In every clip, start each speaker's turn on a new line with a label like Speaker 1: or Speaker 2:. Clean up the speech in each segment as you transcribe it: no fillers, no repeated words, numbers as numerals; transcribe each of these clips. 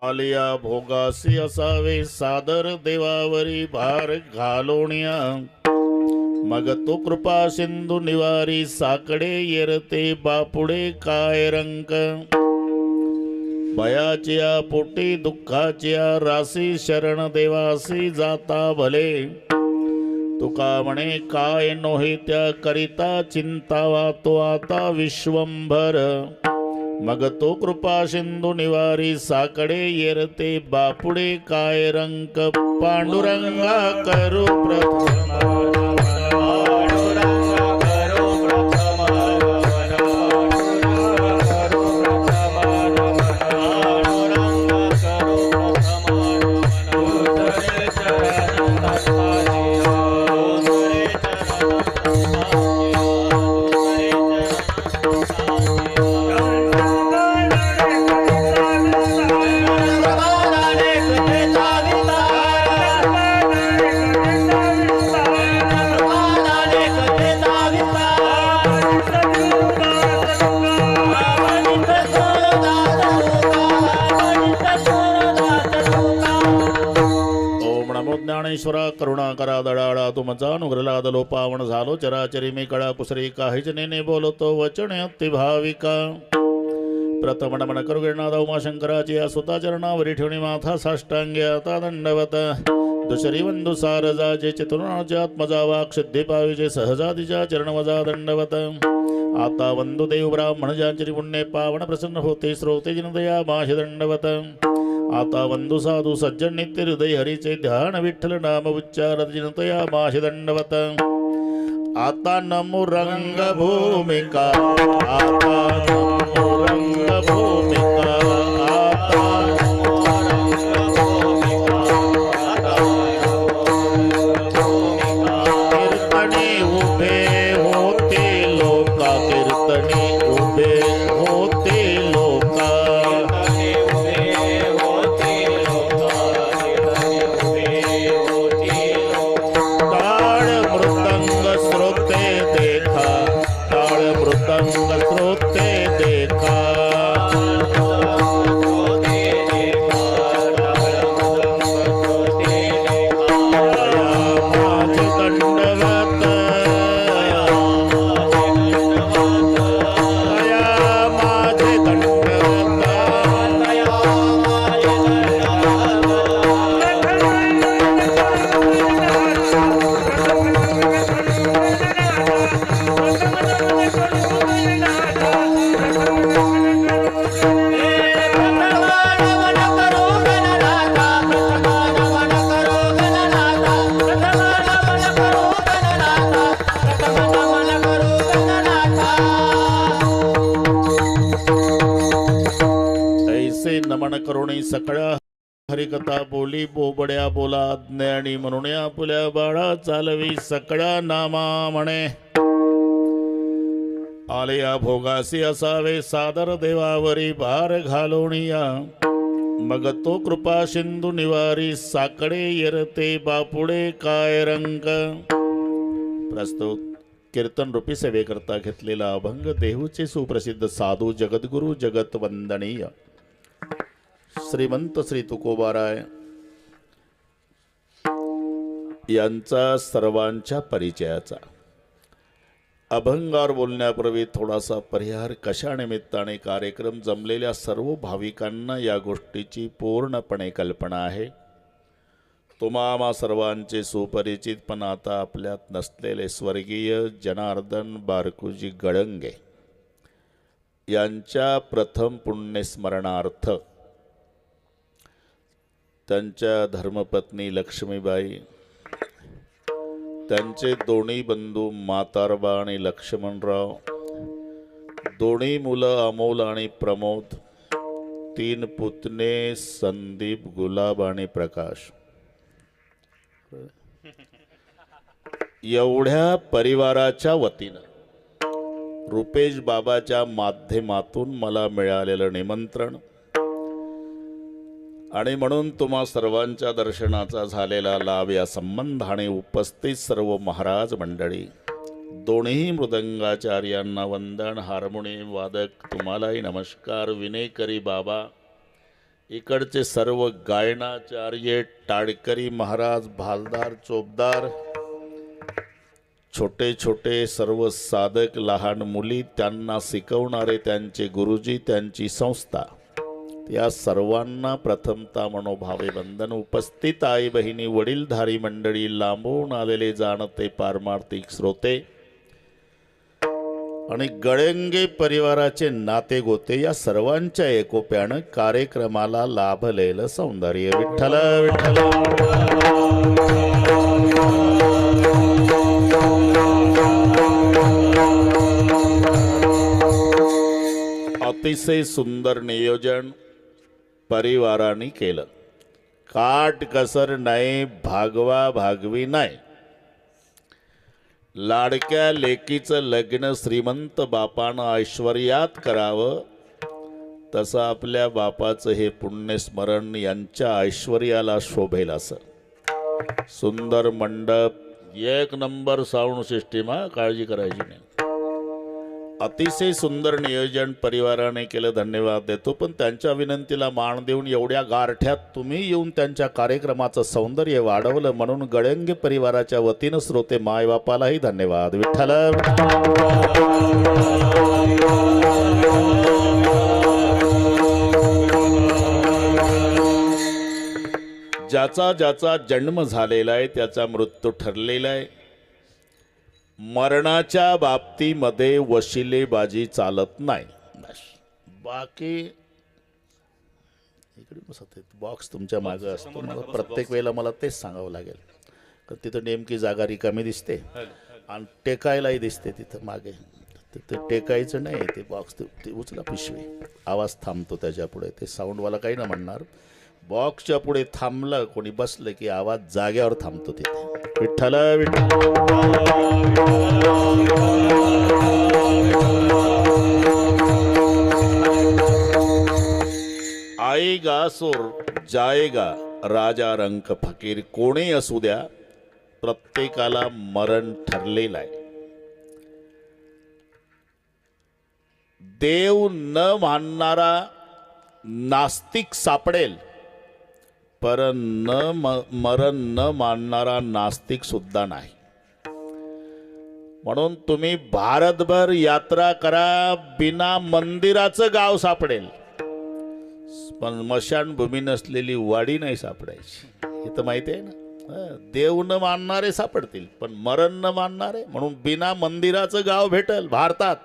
Speaker 1: आलिया भोगासी असावे सादर देवावरी भार घालोनिया मग तो कृपा सिंधू निवारी साकडे येरते बापुडे काय रंक भयाच्या पोटी दुःखाच्या राशी शरण देवासी जाता भले तुका म्हणे काय नोहे त्या करिता चिंतावा तो आता विश्वंभर मग तो कृपा सिंधू निवारी साकडे येरते बापुडे काय रंक पांडुरंगा करू प्रथम ज्ञानेश्वरा करुणाकरा दडाळा तुमचा अनुग्रलाद लोपावण झालो चराचरी मी कळा कुसरी काहीच नेने बोलतो वचन अति भाविका प्रथम नमन करू गिरनाथ उमाशंकराची या सुता चरणावरी ठेवणी माथा साष्टांगी आता दंडवत दुसरी वंदू सारजा जे चतुर्णाचे आत्मजा वाक सिद्धी पाविजे सहजातीच्या चरणवजा दंडवत आता वंदू देव ब्राह्मण ज्यांची पुण्य पावन प्रसन्न होते श्रोते जिनदया माश दंडवत आता वंदू साधू सज्जन नित्य हृदय हरीचे ध्यान विठ्ठल नाम उच्चारत जिनतया माश दंडवत आता नमो रंग भूमिका आता नमो रंग भूमिका आता नमो रंग भूमिका कीर्तनी उभे होते लोका कीर्तनी उभे होते लोका नमन करुणी सकळा हरिकथा बोली बोबड्या बोला ज्ञानी म्हणून आपुल्या बाळा चालवी सकळा नामा म्हणे आलया भोगासी असावे सादर देवावरी भार घालोनिया मग तो कृपा सिंधू निवारी साकडे येरते बापुडे काय रंग प्रस्तुत कीर्तन रूपी सेवेकरता घेतलेला अभंग देहूचे सुप्रसिद्ध साधू जगद्गुरु जगत वंदनीय श्रीमंत श्री तुकोबाराय यांचा सर्वांच्या परिचयाचा अभंगावर बोलण्यापूर्वी थोडासा परिहार कशा निमित्ताने कार्यक्रम जमलेल्या सर्व भाविकांना या गोष्टीची पूर्णपणे कल्पना आहे. तुम्हा सर्वांचे सुपरिचित पण आता आपल्यात नसलेले स्वर्गीय जनार्दन बारकुजी गळंगे यांच्या प्रथम पुण्यस्मरणार्थ त्यांच्या धर्मपत्नी लक्ष्मीबाई, त्यांचे दोन्ही बंधू मातारबा आणि लक्ष्मणराव, दोन्ही मुलं अमोल आणि प्रमोद, 3 पुतणे संदीप, गुलाब आणि प्रकाश, एवढ्या परिवाराच्या वतीनं रुपेश बाबाच्या माध्यमातून मला मिळालेलं निमंत्रण आणि म्हणून तुम्हा सर्वांच्या दर्शनाचा झालेला लाभ या संबंधाने उपस्थित सर्व महाराज मंडळी, दोन्ही मृदंगाचार्यांना वंदन, हार्मोनियम वादक तुम्हालाही नमस्कार, विनेकरी बाबा इकडचे सर्व गायनाचार्य, टाळकरी महाराज, भालदार, चोपदार, छोटे छोटे सर्व साधक, लहान मुली, त्यांना शिकवणारे त्यांचे गुरुजी, त्यांची संस्था, या सर्वांना प्रथमता मनोभावे वंदन. उपस्थित आई बहिणी, वडीलधारी मंडळी, लांबून आलेले जाणते पारमार्थिक श्रोते आणि गळेंगे परिवाराचे नाते गोते, या सर्वांच्या एकोप्यानं कार्यक्रमाला लाभलेलं सौंदर्य. विठ्ठल विठ्ठल. अतिशय सुंदर नियोजन परिवाराने केलं. काट कसर नाही, भागवा भागवी नाही. लाडक्या लेकीचं लग्न श्रीमंत बापानं ऐश्वर्यात करावं, तसं आपल्या बापाचं हे पुण्यस्मरण यांच्या ऐश्वर्याला शोभेल असं. सुंदर मंडप, एक नंबर साऊंड सिस्टीम, काळजी करायची नाही. अतिशय सुंदर नियोजन परिवाराने केलं, धन्यवाद देतो. पण त्यांच्या विनंतीला मान देऊन एवढ्या गारठ्यात तुम्ही येऊन त्यांच्या कार्यक्रमाचं सौंदर्य वाढवलं, म्हणून गळेंगे परिवाराच्या वतीनं श्रोते मायबापालाही धन्यवाद. विठ्ठल. ज्याचा ज्याचा जन्म झालेला आहे त्याचा मृत्यू ठरलेला आहे. मरणाच्या बाबतीमध्ये वशिलेबाजी चालत नाही. बाकी इकडे बॉक्स तुमच्या मागं असतो. मला प्रत्येक वेळेला मला तेच सांगावं लागेल, तर तिथं नेमकी जागा रिकामी दिसते आणि टेकायलाही दिसते तिथं मागे. तिथं टेकायचं नाही, ते बॉक्स ते उचला पिशवी, आवाज थांबतो त्याच्यापुढे. ते साऊंडवाला काही ना म्हणणार, बॉक्सच्या पुढे थांबलं कोणी बसलं की आवाज जाग्यावर थांबतो तिथे. विठ्ठल विठ्ठल. आएगा सुर जाएगा राजा रंक फकीर. कोणी असू द्या, प्रत्येकाला मरण ठरलेलं आहे. देव न मानणारा नास्तिक सापडेल, पर मरण न मानणारा नास्तिक सुद्धा नाही. म्हणून तुम्ही भारतभर यात्रा करा, बिना मंदिराचं गाव सापडेल, पण स्मशानभूमी नसलेली वाडी नाही सापडायची. हे तर माहिती आहे ना. देव न मानणारे सापडतील, पण मरण न मानणारे, म्हणून बिना मंदिराचं गाव भेटल भारतात,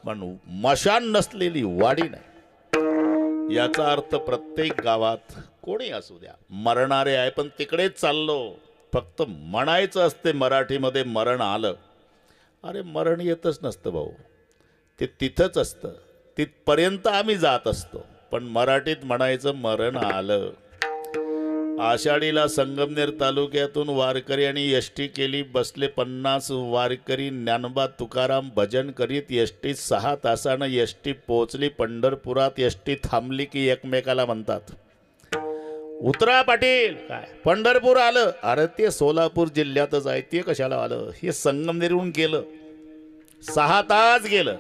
Speaker 1: पण मशान नसलेली वाडी नाही. याचा अर्थ प्रत्येक गावात कोणी असू द्या, मरणारे आहे. पण तिकडेच चाललो, फक्त म्हणायचं असते मराठीमध्ये मरण आलं. अरे मरण येतच नसतं भाऊ, ते तिथंच असतं, तिथपर्यंत आम्ही जात असतो. पण मराठीत म्हणायचं मरण आलं. आषाढीला संगमनेर तालुक्यातून वारकरी आणि एसटी केली. बसले 50 वारकरी. ज्ञानोबा तुकाराम भजन करीत एसटी 6 तासानं एसटी पोहोचली पंढरपुरात. एसटी थांबली की एकमेकाला म्हणतात, उतरा पाटील. काय पंढरपूर आलं? अरे ते सोलापूर जिल्ह्यातच आहे, ते कशाला आलं? हे संगमनेरहून गेलं, 6 तास गेलं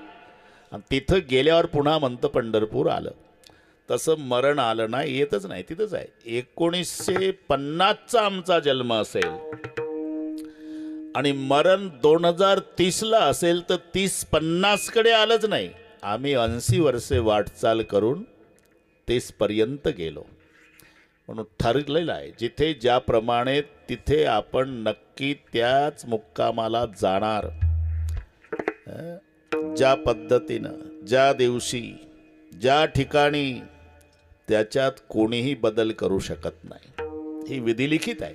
Speaker 1: आणि तिथं गेल्यावर पुन्हा म्हणतं पंढरपूर आलं. तसं मरण आलं नाही, येतच नाही, तिथंच आहे. 1950चा आमचा जन्म असेल आणि मरण 2030ला असेल, तर 30-50 कडे आलंच नाही. आम्ही 80 वर्षे वाटचाल करून 30 पर्यंत गेलो. म्हणून ठरलेलं आहे, जिथे ज्याप्रमाणे तिथे आपण नक्की त्याच मुक्कामाला जाणार. ज्या पद्धतीनं, ज्या दिवशी, ज्या ठिकाणी, त्याच्यात कोणीही बदल करू शकत नाही. ही विधिलिखित आहे.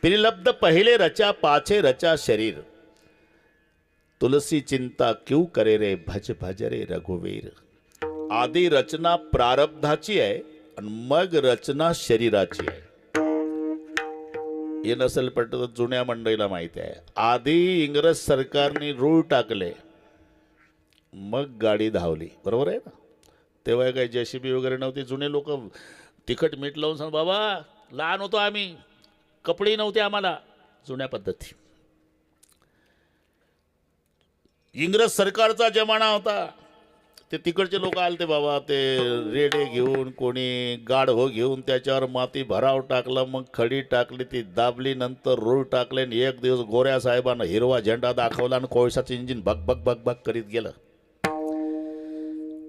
Speaker 1: पिलब्ध पहिले रचा, पाछे रचा शरीर. तुलसी चिंता क्यों करे रे, भज भज रे रघुवीर. आधी रचना प्रारब्धाची आहे आणि मग रचना शरीराची आहे. हे नसेल पटत तर जुन्या मंडळीला माहिती आहे. आधी इंग्रज सरकारने रूळ टाकले, मग गाडी धावली. बरोबर आहे ना? तेव्हा काही JCB वगैरे नव्हती. जुने लोक तिखट मीठ लावून सांग, बाबा लहान होतो आम्ही, कपडे नव्हते आम्हाला. जुन्या पद्धती. इंग्रज सरकारचा जमाना होता. ते तिकडचे लोक आले बाबा, ते रेडे घेऊन, कोणी गाढव घेऊन त्याच्यावर माती भराव टाकला, मग खडी टाकली, ती दाबली, नंतर रूळ टाकले आणि एक दिवस गोऱ्या साहेबांना हिरवा झेंडा दाखवला आणि कोळशाचं इंजिन भग भग भग भग करीत गेलं.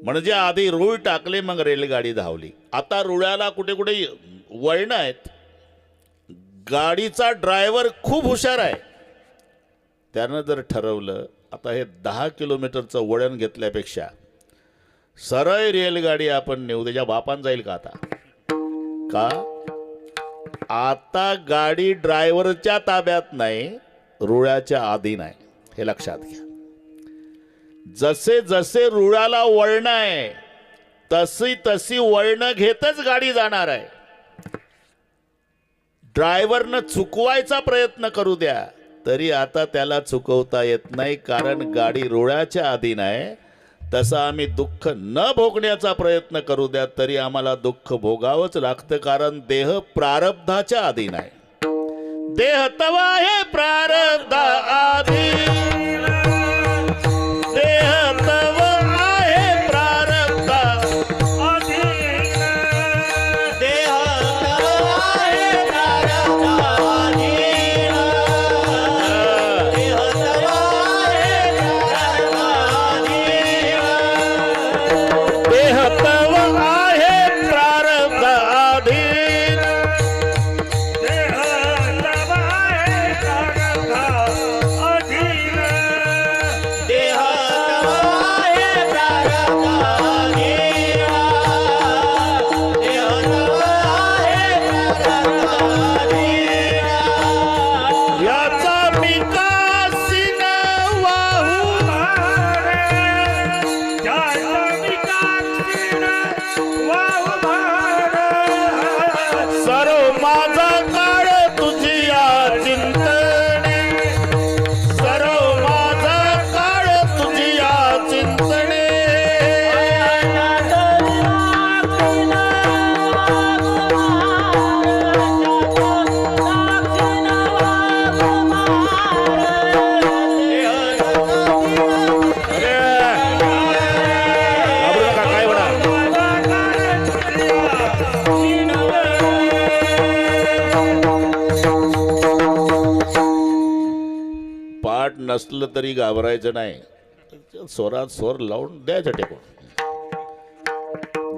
Speaker 1: म्हणजे आधी रूळ टाकले, मग रेलगाडी धावली. आता रुळाला कुठे कुठे वळण आहेत. गाडीचा ड्रायव्हर खूप हुशार आहे. त्यानं जर ठरवलं आता हे 10 किलोमीटरचं वळण घेतल्यापेक्षा सरळ रेलगाडी आपण नेऊ, त्याच्या बापान जाईल का? आता आता गाडी ड्रायव्हरच्या ताब्यात नाही, रुळाच्या आधी नाही. हे लक्षात घ्या. जसे जसे रुळाला वळण आहे तशी तशी वळण घेतच गाडी जाणार आहे. ड्रायव्हरनं चुकवायचा प्रयत्न करू द्या तरी आता त्याला चुकवता येत नाही, कारण गाडी रुळाच्या आधी नाही. तसं आम्ही दुःख न भोगण्याचा प्रयत्न करू द्या तरी आम्हाला दुःख भोगावंच लागतं, कारण देह प्रारब्धाच्या आधी नाही. देह तवा हे प्रारब्ध आधी, देह तवा आहे प्रारब्ध आधी, देह तवा आहे प्रारब्ध आधी, देह तवा आहे प्रारब्ध आधी, देह तवा आहे प्रारब्ध आधी, देह तवा आहे प्रारब्ध अधीन, देह तवा आहे प्रारब्ध अधीन, देह तवा आहे प्रारब्ध अधीन. याचा विकासीन वाहू भारे, याचा विकासीन वाहू भारे, सर्व माझा काळ तुझिया चिंतने, सर्व माझा काळ तुझिया चिंतने. घाबरू नका, काय म्हणा. पाठ नसलं तरी घाबरायचं नाही, स्वरात स्वर लावून द्यायचं टेकून.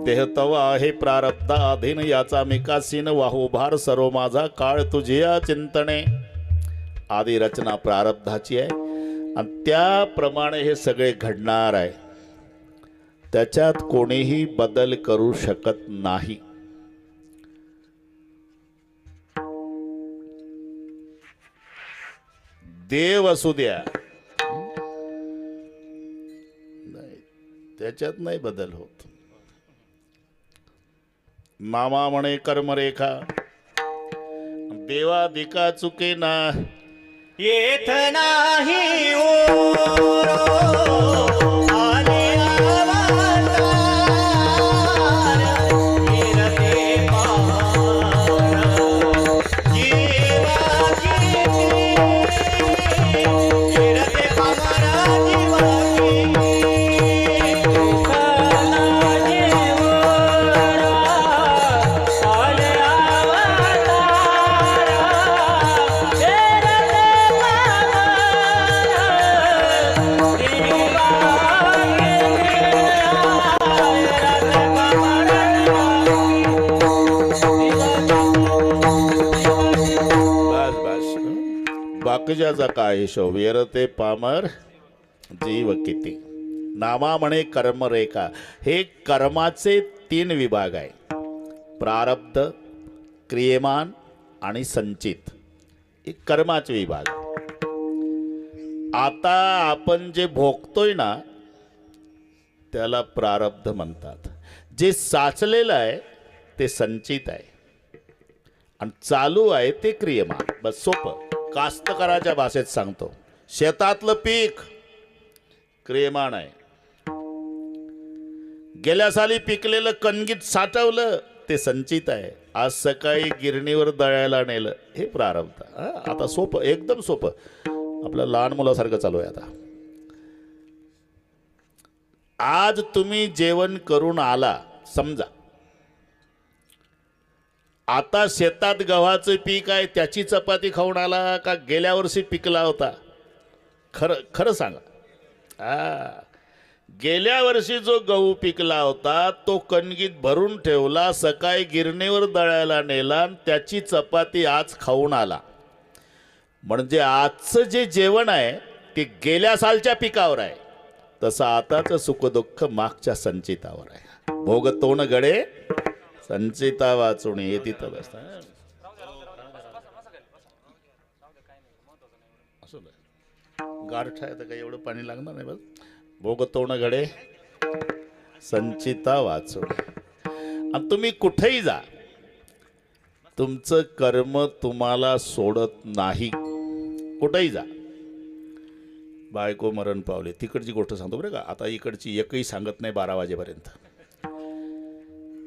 Speaker 1: देह तवा आहे प्रारब्ध अधीन, याचा मिकासीन वाहू भार, सर्व माझा काळ तुझिया चिंतने. आधी रचना प्रारब्धाची आहे आणि त्याप्रमाणे हे सगळे घडणार आहे. त्याच्यात कोणीही बदल करू शकत नाही. देव असू द्या, नाही, त्याच्यात नाही बदल होत. मामा म्हणे कर्मरेखा, देवाधिका चुके ना
Speaker 2: येथ नाही ओरो आले अवतार, गिरते पार जीवाची, गिरते पार जीवाची.
Speaker 1: बाकीच्याचा काय हिशोब. वेरते पामर जीव किती. नामा म्हणे कर्मरेखा. हे कर्माचे 3 विभाग आहे, प्रारब्ध, क्रियमान आणि संचित. हे कर्माचे विभाग. आता आपण जे भोगतोय ना त्याला प्रारब्ध म्हणतात. जे साचलेलं आहे ते संचित आहे आणि चालू आहे ते क्रियमान. बस सोपं. कास्तकाराच्या भाषेत सांगतो, शेतातलं पीक क्रियमान आहे. गेल्या साली पिकलेलं कणगीत साठवलं ते संचित आहे. आज सकाळी गिरणीवर दळायला नेलं हे प्रारब्ध. आता सोपं, एकदम सोपं. आपल्या लहान मुलासारखं चालू आहे. आता आज तुम्ही जेवण करून आला समजा, आता शेतात गव्हाचं पीक आहे त्याची चपाती खाऊन आला का गेल्या वर्षी पिकला होता? खरं खरं सांगा. गेल्या वर्षी जो गहू पिकला होता तो कणगीत भरून ठेवला, सकाळी गिरणीवर दळायला नेला आणि त्याची चपाती आज खाऊन आला. म्हणजे आजचं जे जेवण आहे ते गेल्या सालच्या पिकावर आहे, तसं आताचं सुखदुःख मागच्या संचितावर आहे. भोगतोन गडे संचिता वाचून हे तिथं बसतं. गारठा आहे तर काही एवढं पाणी लागणार नाही. बस भोगतोन घडे संचिता वाचून. आणि तुम्ही कुठेही जा, तुमचं कर्म तुम्हाला सोडत नाही. कुठेही जा. बायको मरण पावले, तिकडची गोष्ट सांगतो बरं का. आता इकडची एकही सांगत नाही 12 वाजेपर्यंत.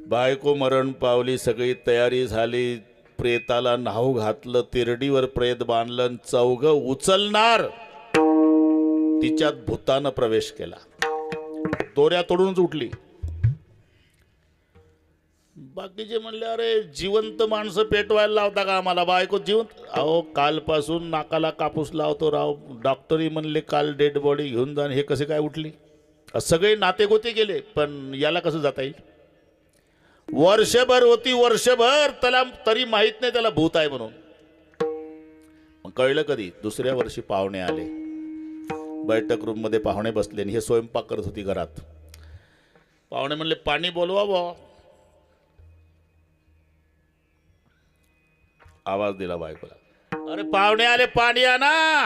Speaker 1: बायको मरण पावली, सगळी तयारी झाली, प्रेताला नाव घातलं, तिरडीवर प्रेत बांधलं, चौघं उचलणार, तिच्यात भूतानं प्रवेश केला, दोऱ्या तोडूनच उठली. बाकीचे म्हणले अरे जिवंत माणसं पेटवायला लावता का आम्हाला? बायको जिवंत? अहो कालपासून नाकाला कापूस लावतो राव, डॉक्टरही म्हणले काल डेड बॉडी घेऊन जा. हे कसे काय उठली? सगळे नातेगोते गेले, पण याला कसं जाता येईल? वर्षभर होती, वर्षभर त्याला तरी माहित नाही त्याला भूत आहे म्हणून. मग कळलं कधी? दुसऱ्या वर्षी पाहुणे आले, बैठक रूम मध्ये पाहुणे बसले आणि हे स्वयंपाक करत होती घरात. पाहुणे म्हणले पाणी बोलवा बुवा. आवाज दिला बायकोला, अरे पाहुणे आले पाणी आणा.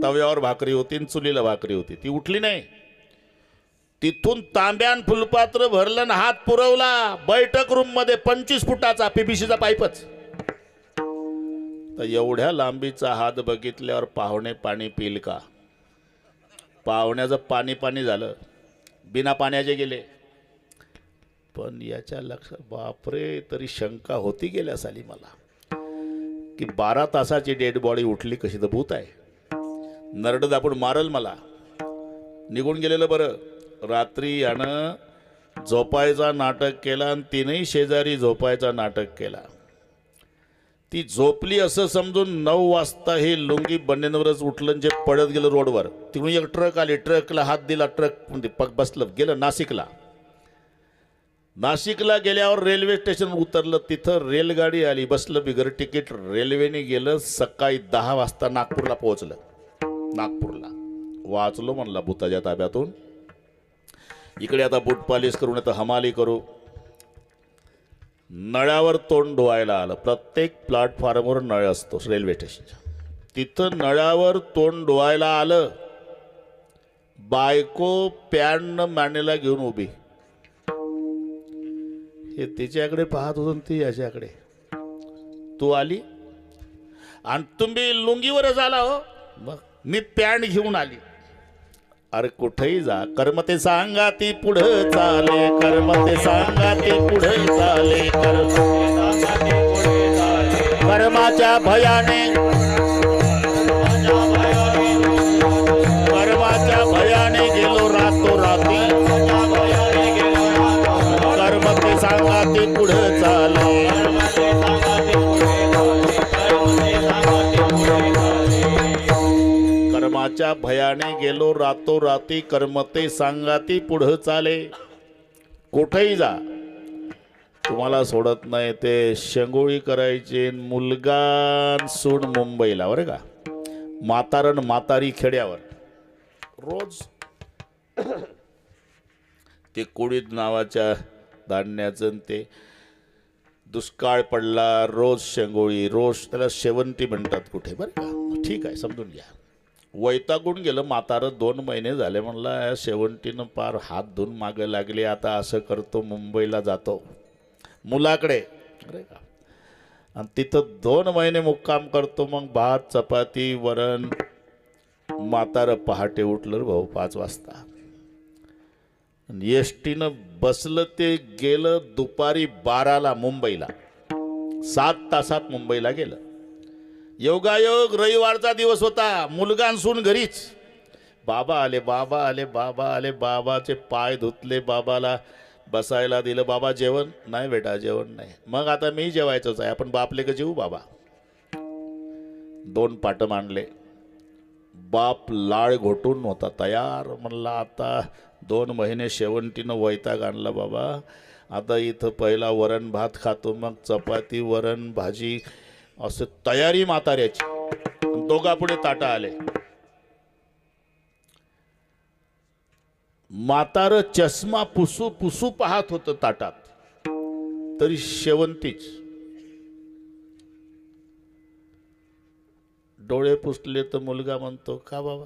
Speaker 1: तव्यावर भाकरी होती आणि चुलीला भाकरी होती, ती उठली नाही. तिथून तांब्यान फुलपात्र भरलं आणि हात पुरवला. बैठक रूम मध्ये 25 फुटाचा पीबीसीचा पाईपच. तर एवढ्या लांबीचा हात बघितल्यावर पाहुणे पाणी पिल का? पाहुण्याचं पाणी पाणी झालं, बिना पाण्याचे गेले. पण याच्या लक्षात बापरे, तरी शंका होती गेल्या साली मला की 12 तासाची डेड बॉडी उठली कशी तर भूत आहे. नरड आपण मारल मला. निघून गेलेलं बरं. रात्री यानं झोपायचा नाटक केला आणि तिनही शेजारी झोपायचा नाटक केला. ती झोपली असं समजून 9 वाजता हे लुंगी बन्यांवरच उठलं, जे पडत गेलं रोडवर. तिकडून एक ट्रक आली, ट्रकला हात दिला, ट्रक बसलं, गेलं नाशिकला. नाशिकला गेल्यावर रेल्वे स्टेशन उतरलं, तिथं रेलगाडी आली, बसलं बिगर तिकीट, रेल्वेने गेलं. सकाळी 10 वाजता नागपूरला पोहोचलं. नागपूरला वाचलो म्हणला भूताच्या ताब्यातून. इकडे आता बूट पॉलिश करून आता हमाली करू. नळावर तोंड धुवायला आलं. प्रत्येक प्लॅटफॉर्मवर नळ असतो रेल्वे स्टेशनच्या. तिथं नळावर तोंड धुवायला आलं. बायको पॅन मानेला घेऊन उभी. हे तिच्याकडे पाहत होतो, ती याच्याकडे. तू आली आणि तुम्ही लुंगीवरच आला हो? मग मी पॅन्ट घेऊन आली. अरे कुठेही जा, कर्म ते सांगा ती पुढे चाले, कर्म ते सांगा ती पुढे चाले, कर्माच्या भयाने, कर्माच्या भयाने गेलो रातो राती, कर्म ते सांगा ती पुढे चाले. कर्माच्या भयाने गेलो रातो राती, कर्म ते सांगाती पुढं चाले. कुठेही जा, तुम्हाला सोडत नाही. ते शेंगोळी करायचे, मुलगा सून मुंबईला बरं का, म्हातारण म्हातारी खेड्यावर. रोज ते कुडीत नावाच्या धान्याचं ते दुष्काळ पडला, रोज शेंगोळी, रोज त्याला शेवंती म्हणतात कुठे बरं का. ठीक आहे, समजून घ्या. वैतागून गेलं म्हातारं. 2 महिने झाले म्हणला शेवंतीनं पार हात धुवून मागे लागले. आता असं करतो, मुंबईला जातो मुलाकडे अरे का, आणि तिथं 2 महिने मुक्काम करतो. मग भात चपाती वरण. म्हातारं पहाटे उठलं भाऊ 5 वाजता. एसटीनं बसलं, ते गेलं दुपारी 12ला मुंबईला. 7 तासात मुंबईला गेलं. योगायोग रविवारचा दिवस होता. मुलगा सून घरीच. बाबा आले, बाबा आले, बाबा आले. बाबाचे पाय धुतले, बाबाला बसायला दिलं. बाबा जेवण नाही बेटा, जेवण नाही. मग आता मी जेवायचंच आहे, आपण बापले का जेवू बाबा. 2 पाट मांडले. बाप लाळ घोटून होता तयार. म्हणला आता 2 महिने शेवंतीनं वैताग आणला बाबा. आता इथं पहिला वरण भात खातो, मग चपाती वरण भाजी, असं तयारी म्हाताऱ्याची. दोघापुढे ताटा आले. म्हातारं चष्मा पुसू पुसू पाहत होतं ताटात, तरी शेवंतीच. डोळे पुसले तर मुलगा म्हणतो, का बाबा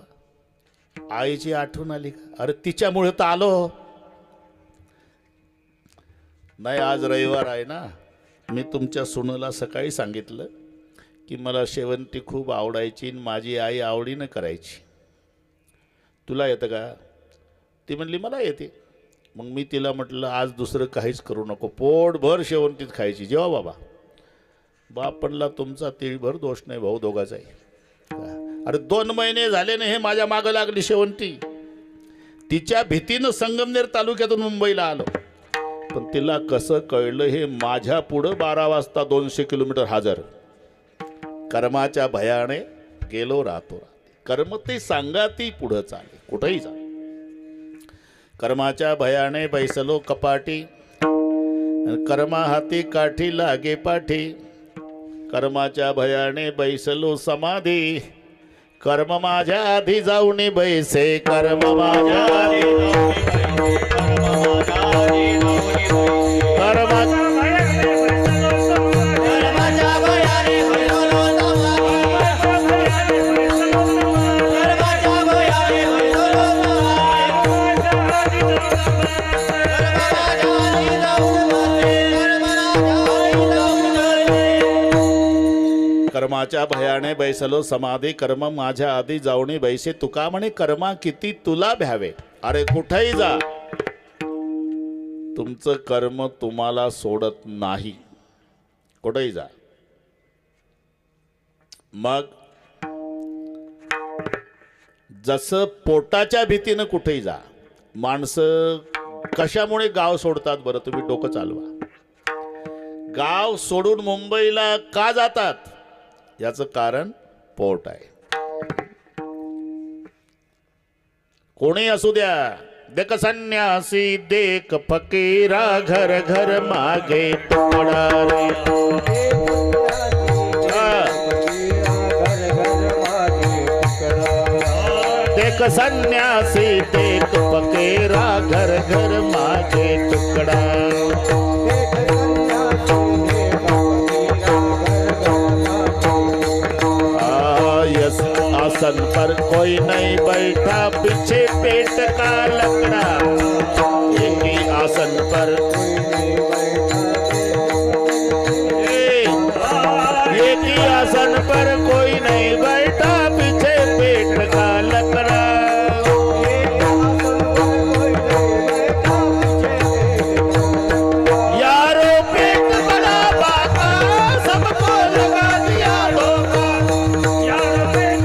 Speaker 1: आईची आठवण आली का? अरे तिच्यामुळे तर आलो. नाही, आज रविवार आहे ना. मी तुमच्या सुनेला सकाळी सांगितलं की मला शेवंती खूप आवडायची आणि माझी आई आवडीनं करायची. तुला येतं का? ती म्हणली मला येते. मग मी तिला म्हटलं आज दुसरं काहीच करू नको, पोटभर शेवंतीच खायची. जेव्हा बाबा. बाप म्हणला तुमचा तिळभर दोष नाही, भाऊ दोघाचा आहे. अरे 2 महिने झाले ना हे माझ्या मागं लागली शेवंती. तिच्या भीतीनं संगमनेर तालुक्यातून मुंबईला आलो. पण तिला कसं कळलं हे माझ्या पुढं 12 वाजता 200 किलोमीटर हजर. कर्माच्या भयाने गेलो राहतो. कर्म ते सांगा ती पुढं चाले, कुठंही जा. कर्माच्या भयाने बैसलो कपाटी, कर्मा हाती काठी लागे पाठी. कर्माच्या भयाने बैसलो समाधी, कर्म माझ्या आधी जाऊन बैसे. कर्म माझ्या आधी कर्माच्या भयाने बैसलो समाधी, कर्म माझ्या आधी जाऊनी बैसे. तुका म्हणे कर्मा किती तुला भ्यावे. अरे कुठेही जा, तुमचं कर्म तुम्हाला सोडत नाही. कुठेही जा. मग जसं पोटाच्या भीतीनं कुठेही जा. माणसं कशामुळे गाव सोडतात बरं? तुम्ही डोकं चालवा. गाव सोडून मुंबईला का जातात? याचं कारण पोट आहे. कोणी असू द्या. देख संन्यासी देख फकीरा, घर घर मागे तुकडा रे. देख संन्यासी देख फकीरा, घर घर मागे तुकडा. आसन पर कोई नहीं बैठा, पीछे पेट का लकड़ा. एक ही आसन पर, एक ही आसन पर कोई नहीं बैठा, पीछे पेट का लकड़ा. यारो पेट बड़ा बाका, सबको लगा दिया धोखा. यारो पेट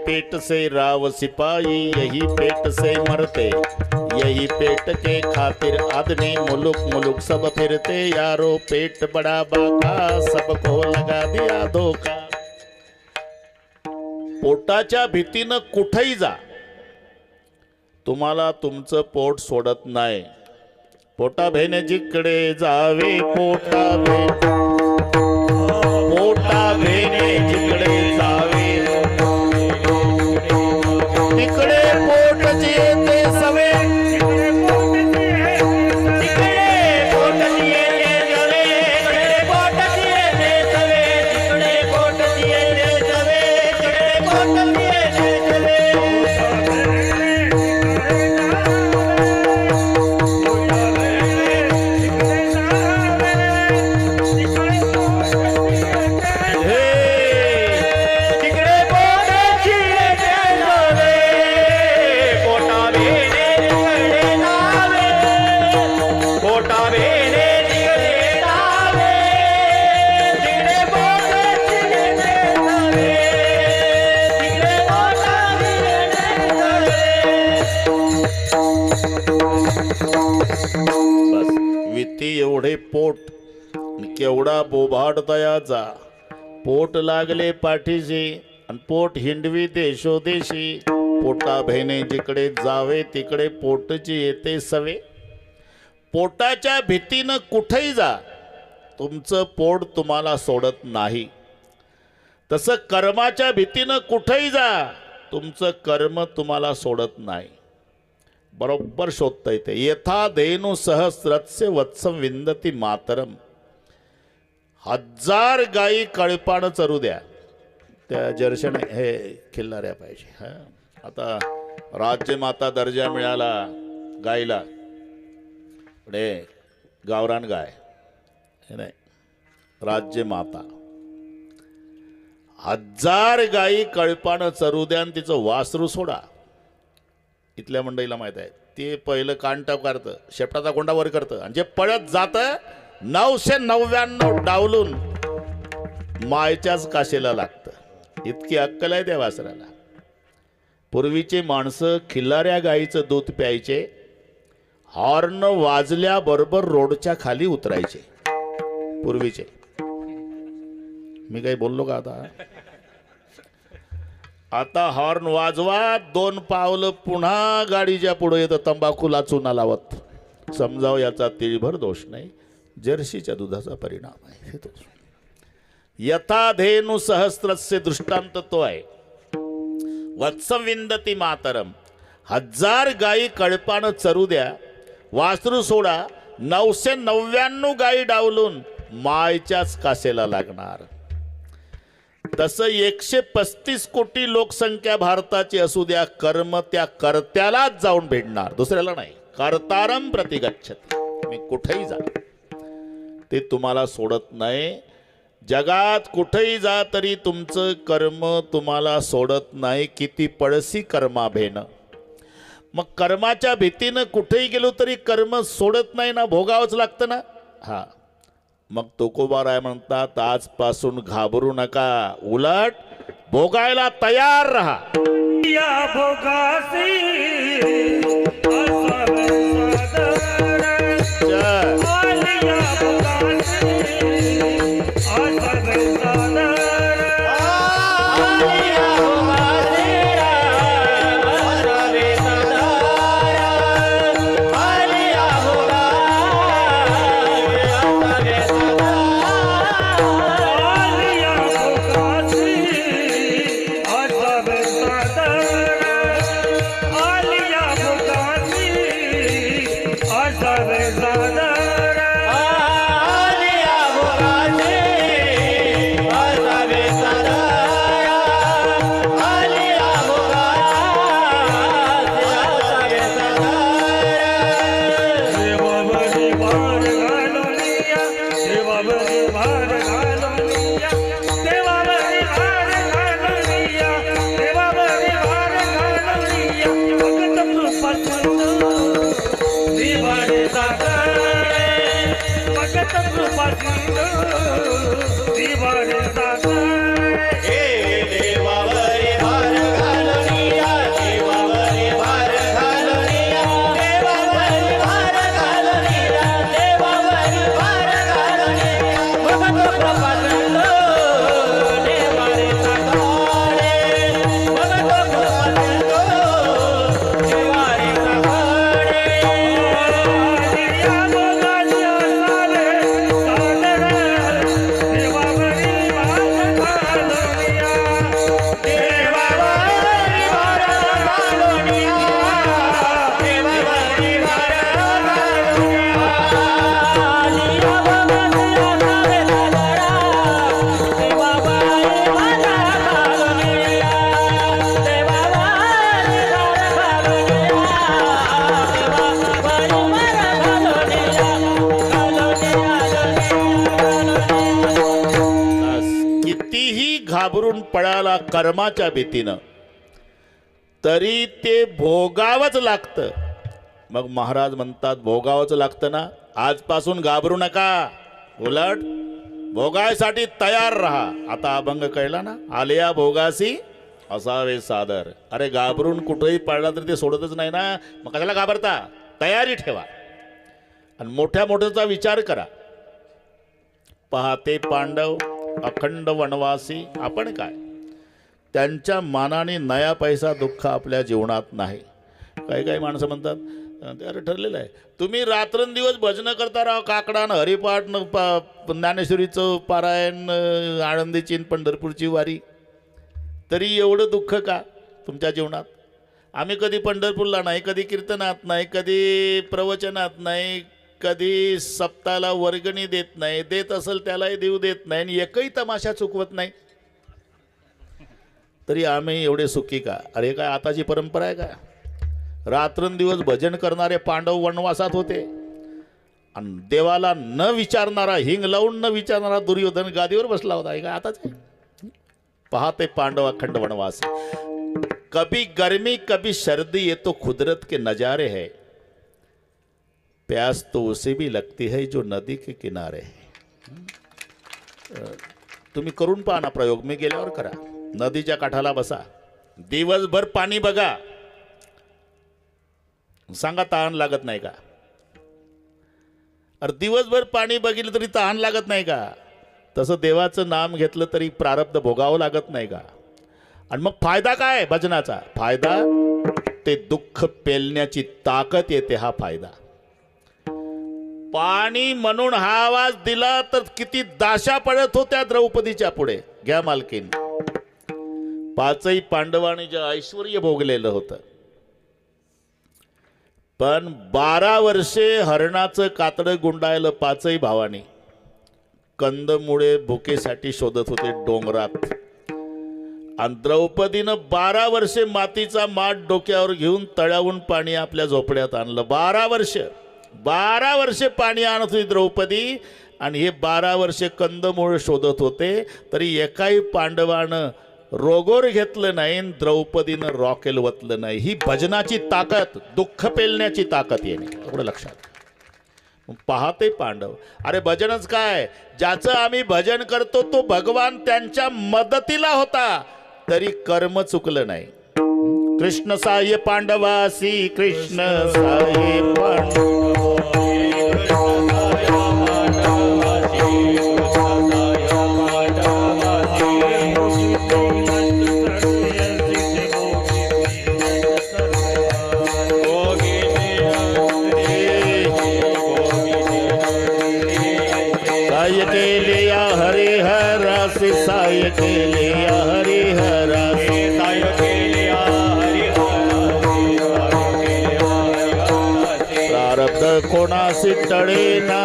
Speaker 1: पेट से राव सिपाही, यही पेट से मरते. यही पेट के खातिर आदमी मुलुक मुलुक सब फिरते. यारो पेट बड़ा बाका, सबको लगा दिया धोखा. पोटाच्या भीतीनं कुठेही जा, तुम्हाला तुमचं पोट सोडत नाही. पोटा भेने जिकडे जावे, पोटा भेने जिकडे जावे, तिकडे पोटच येते सवे. केवढा बोभाट तयाचा, पोट लागले पाठीशी आणि पोट हिंडवी देशोदेशी, पोटा बहिणी जिकडे जावे तिकडे पोटची येते सवे. पोटाच्या भीतीनं कुठेही जा, तुमचं पोट तुम्हाला सोडत नाही. तसं कर्माच्या भीतीनं कुठेही जा, तुमचं कर्म तुम्हाला सोडत नाही. बरोबर शोधता येते. यथा धेनु सहस्रस्य वत्सम विंदती मातरम. 1000 गायी कळपानं चरू द्या, त्या जर्शन हे खिल्लाऱ्या पाहिजे. हा आता राज्यमाता दर्जा मिळाला गायीला, पुढे गावरान गाय हे नाही, राज्यमाता. 1000 गायी कळपानं चरू द्या आणि तिचं वासरू सोडा. इथल्या मंडळीला माहित आहे, ते पहिलं कांटाप करतं, शेपटाचा कोंडा वर करतं आणि जे पळत जातं 999 डावलून मायच्याच काशेला लागतं. इतकी अक्कल आहे त्या वासराला. पूर्वीचे माणसं खिल्लाऱ्या गाईचं दूध प्यायचे, हॉर्न वाजल्याबरोबर रोडच्या खाली उतरायचे पूर्वीचे. मी काही बोललो का आता? आता हॉर्न वाजवा, 2 पावलं पुन्हा गाडीच्या पुढे येतं तंबाखूला चुना लावत. समजाव याचा तिळभर दोष नाही, जर्सीच्या दुधाचा परिणाम आहे हे दोष. यथा धेनु सहस्रस्य दृष्टांत तो आहे. वत्सम विंदती मातरम. 1000 गायी कळपानं चरू द्या, वासरू सोडा, 999 गायी डावलून मायच्याच कासेला लागणार. तसं 135 कोटी लोकसंख्या भारताची असू द्या, कर्म त्या कर्त्यालाच जाऊन भेटणार, दुसऱ्याला नाही. कर्तारम प्रतिगच्छति. तुम्ही कुठेही जा, ते तुम्हाला सोडत नाही. जगात कुठेही जा तरी तुमचं कर्म तुम्हाला सोडत नाही. किती पळसी कर्मा भेन. मग कर्माच्या भीतीनं कुठेही गेलो तरी कर्म सोडत नाही ना, भोगावंच लागतं ना. हा, मग तुकोबाराय म्हणतात, आजपासून घाबरू नका, उलट भोगायला तयार राहा.
Speaker 2: या भोगासी
Speaker 1: घाबरून पळाला कर्माच्या भीतीनं तरी ते भोगावंच लागतं. मग महाराज म्हणतात भोगावंच लागतं ना, आजपासून घाबरू नका, उलट भोगायसाठी तयार राहा. आता अभंग कळला ना, आलिया भोगासी असावे सादर. अरे घाबरून कुठेही पडला तरी ते सोडतच नाही ना, मग कशाला घाबरता? तयारी ठेवा आणि मोठ्या मोठ्याचा विचार करा. पाहते पांडव अखंड वनवासी. आपण काय, त्यांच्या मानाने नया पैसा दुःख आपल्या जीवनात नाही. काही काही माणसं म्हणतात अरे ठरलेलं आहे, तुम्ही रात्रंदिवस भजनं करता राव, काकडानं हरिपाठ ज्ञानेश्वरीचं पारायण, आळंदीची पंढरपूरची वारी, तरी एवढं दुःख का तुमच्या जीवनात? आम्ही कधी पंढरपूरला नाही, कधी कीर्तनात नाही, कधी प्रवचनात नाही, कधी सप्ताहाला वर्गणी देत नाही, देत असेल त्यालाही देऊ देत नाही, आणि एकही तमाशा चुकवत नाही, तरी आम्ही एवढे सुखी का? अरे काय आताची परंपरा आहे का? रात्रंदिवस भजन करणारे पांडव वनवासात होते, आणि देवाला न विचारणारा, हिंग लावून न विचारणारा दुर्योधन गादीवर बसला होता. हे काय आताच आहे? पाहते पांडव अखंड वनवास. कभी गर्मी कभी सर्दी, ये तो कुदरत के नजारे है. प्यास तो उसे भी लगती है जो नदी के किनारे है. तुम्ही करून पहा ना प्रयोग, मी गेल्यावर करा. नदीच्या काठाला बसा, दिवसभर पाणी बघा, सांगा तहान लागत नाही का? अरे दिवसभर पाणी बघितलं तरी तहान लागत नाही का? तसं देवाचं नाम घेतलं तरी प्रारब्ध भोगावं लागत नाही का? आणि मग फायदा काय भजनाचा? फायदा ते दुःख पेलण्याची ताकद येते, हा फायदा. पाणी म्हणून हा आवाज दिला तर किती दाशा पडत होत्या द्रौपदीच्या पुढे. घ्या मालकीन, पाचही पांडवांनी जे ऐश्वर्य भोगलेलं होतं, पण 12 वर्षे हरणाचं कातडं गुंडाळलं पाचही भावानी. कंदमुळे भुकेसाठी शोधत होते डोंगरात, आणि द्रौपदीनं 12 वर्षे मातीचा माठ डोक्यावर घेऊन तळ्याहून पाणी आपल्या झोपड्यात आणलं. 12 वर्षे पाणी आणत होती द्रौपदी, आणि हे 12 वर्षे कंदमुळे शोधत होते, तरी एकाही पांडवानं रोगोर घेतलं नाही, द्रौपदीनं रॉकेल वतलं नाही. ही भजनाची ताकद, दुःख पेलण्याची ताकद येणे, एवढं लक्षात. पाहते पांडव, अरे भजनच काय, ज्याचं आम्ही भजन करतो तो भगवान त्यांच्या मदतीला होता, तरी कर्म चुकलं नाही. कृष्ण साह्य पांडवासी, कृष्ण साह्य साय के लिया हरिहरासी, साय के लिया हरिहरासी, साय के लिया हरिहरासी. प्रारब्ध कोणासी टळेना,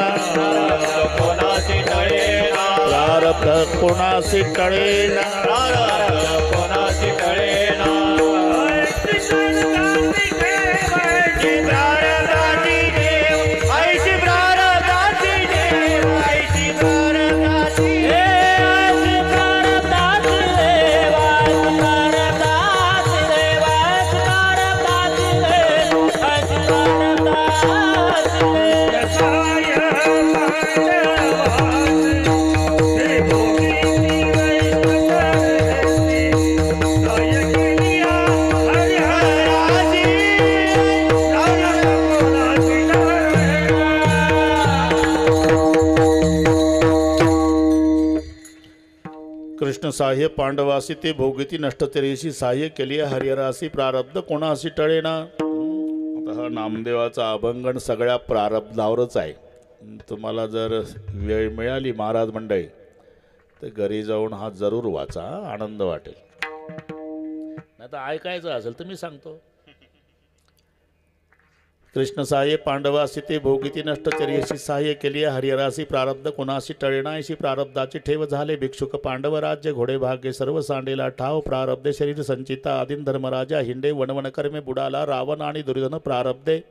Speaker 1: कोणासी टळेना, प्रारब्ध कोणासी टळेना, कोणासी टळेना. कृष्ण साह्य पांडवासी, ते भोगिती नष्टचरेशी, साह्य केली हरिहरासी, प्रारब्ध कोणासी टळेना. आता हा नामदेवाचा अभंगण सगळ्या प्रारब्धावरच आहे. तुम्हाला जर वेळ मिळाली महाराज मंडळी, तर घरी जाऊन हा जरूर वाचा, आनंद वाटेल. नाही तर ऐकायचं असेल तर मी सांगतो. कृष्ण साह्य पांडवासी, ते भोगिती नष्टचर्येशी, साह्य केली हरिहरासी, प्रारब्ध कोणासी टळेनाशी. प्रारब्धाची ठेव झाले भिक्षुक पांडव राज्य, घोडे भाग्य सर्व सांडेला ठाव. प्रारब्धे शरीर संचिता, आदिन धर्मराजा हिंडे, वनवन कर्मे बुडाला रावण आणि दुर्योधन. प्रारब्धे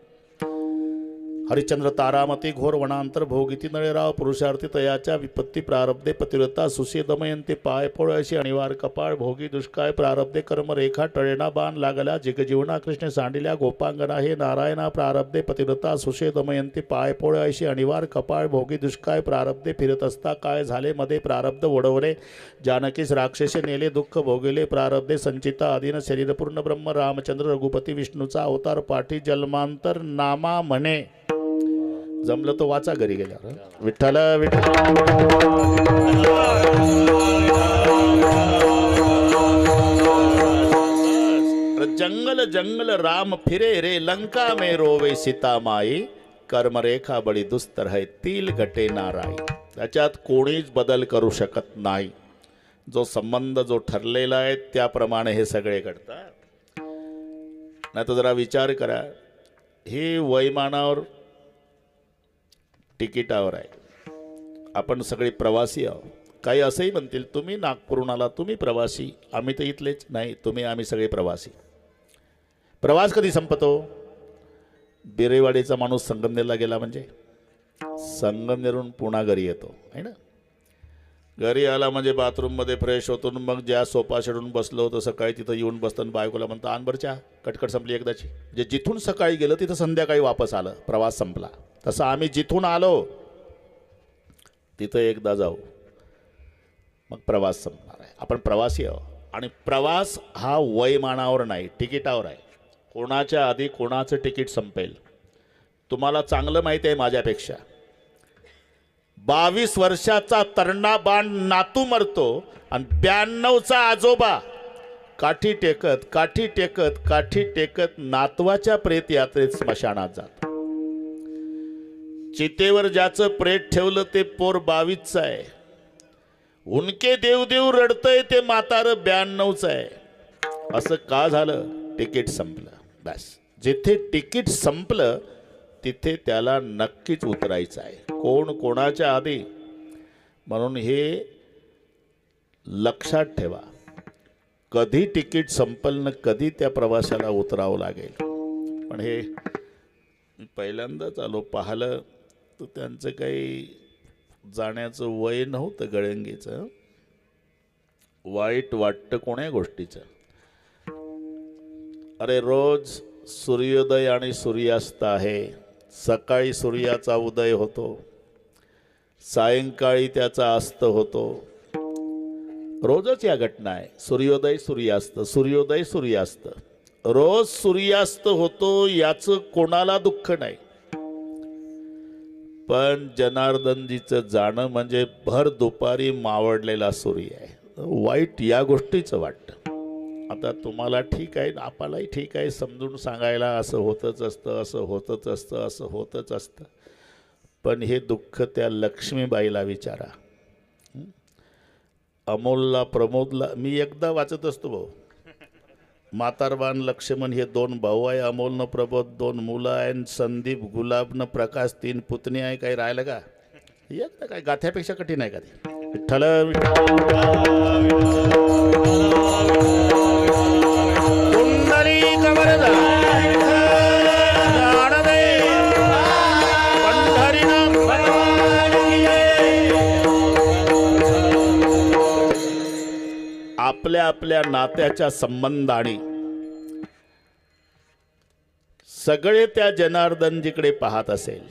Speaker 1: हरिश्चंद्र तारामती, घोर वनांतर भोगिती नळेराव. पुरुषार्थी तयाच्या विपत्ती, प्रारब्धे पतिव्रता सुसे दमयंती, पाय पोळ अशी अनिवार कपाळ. भोगी दुष्काळ, प्रारब्धे कर्मरेखा टळेना, बाण लागला जिगजीवना. कृष्ण सांडिल्या गोपांगना हे नारायणा. प्रारब्धे पतिव्रता सुसे दमयंती, पाय पोळ अशी अनिवार कपाळ. भोगी दुष्काळ, प्रारब्धे फिरत असता काय झाले मध्ये. प्रारब्ध ओढवले जानकीस राक्षसे, नेले दुःख भोगले. प्रारब्धे संचिता, आदिन शरीरपूर्ण ब्रह्म रामचंद्र रघुपती, विष्णूचा अवतार पाठी. जन्मांतर नामा म्हणे जमलं तर वाचा घरी गेल्यावर. विठ्ठल विठ्ठल. जंगल जंगल राम फिरे रे, लंका में रोवे सीता माई, कर्मरेखा बडी दुस्तर है, तिल घटे नाराई. त्याच्यात कोणीच बदल करू शकत नाही. जो संबंध जो ठरलेला आहे त्याप्रमाणे हे सगळे घडतात. नाही तर जरा विचार करा, हे वयमानावर तिकिटावर आहे. आपण सगळे प्रवासी आहोत. काही असंही म्हणतील, तुम्ही नागपूरहून आला, तुम्ही प्रवासी, आम्ही तर इथलेच. नाही, तुम्ही आम्ही सगळे प्रवासी. प्रवास कधी संपतो? बिरेवाडीचा माणूस संगमनेरला गेला म्हणजे संगमनेरून पुन्हा घरी येतो, आहे ना. घरी आला म्हणजे बाथरूममध्ये फ्रेश होतो, मग ज्या सोफा शेडून बसलो होतं सकाळी तिथं येऊन बसतं आणि बायकोला म्हणतं आण बरं चहा, कटकट संपली एकदाची. म्हणजे जिथून सकाळी गेलं तिथं संध्याकाळी वापस आलं, प्रवास संपला. तसं आम्ही जिथून आलो तिथं एकदा जाऊ, मग प्रवास संपणार आहे. आपण प्रवासी आहोत. आणि प्रवास हा वयमानावर नाही, तिकिटावर आहे. कोणाच्या आधी कोणाचं तिकीट संपेल तुम्हाला चांगलं माहिती आहे माझ्यापेक्षा. 22 वर्षाचा तरणा बाण नातू मरतो आणि 92चा आजोबा काठी टेकत काठी टेकत काठी टेकत नातवाच्या प्रेत यात्रेत स्मशानात जात. चितेवर ज्याचं प्रेत ठेवलं ते पोर 22चं आहे. उनके देवदेव रडतंय ते म्हातारं 92चं आहे. असं का झालं? तिकीट संपलं. बस, जिथे तिकीट संपलं तिथे त्याला नक्कीच उतरायचं आहे. कोण कोणाच्या आधी. म्हणून हे लक्षात ठेवा, कधी तिकीट संपल न कधी त्या प्रवाशाला उतरावं लागेल. पण हे मी पहिल्यांदाच आलो, पाहिलं तर त्यांचं काही जाण्याचं वय नव्हतं गळंगीचं. वाईट वाटतं कोण्या गोष्टीचं. अरे रोज सूर्योदय आणि सूर्यास्त आहे. सकाळी सूर्याचा उदय होतो, सायंकाळी त्याचा अस्त होतो. रोजच या घटना आहे. सूर्योदय सूर्यास्त, सूर्योदय सूर्यास्त. रोज सूर्यास्त होतो, याचं कोणाला दुःख नाही. पण जनार्दनजीचं जाणं म्हणजे भर दुपारी मावळलेला सूर्य आहे. वाईट या गोष्टीचं वाटतं. आता तुम्हाला ठीक आहे, आपल्यालाही ठीक आहे समजून सांगायला, असं होतच असतं, असं होतच असतं, असं होतच असतं. पण हे दुःख त्या लक्ष्मीबाईला विचारा. अमोलला प्रमोदला मी एकदा वाचत असतो भाऊ. म्हातारबान लक्ष्मण हे 2 भाऊ आहे. अमोलनं प्रबोध 2 मुलं आहे. संदीप गुलाबनं प्रकाश 3 पुतणी आहे. काही राहिलं का? एकदा काय गाथ्यापेक्षा कठीण आहे का ते? विठ्ठल आपल्या आपल्या नात्याच्या संबंधाने सगळे त्या जनार्दनजीकडे पाहत असेल.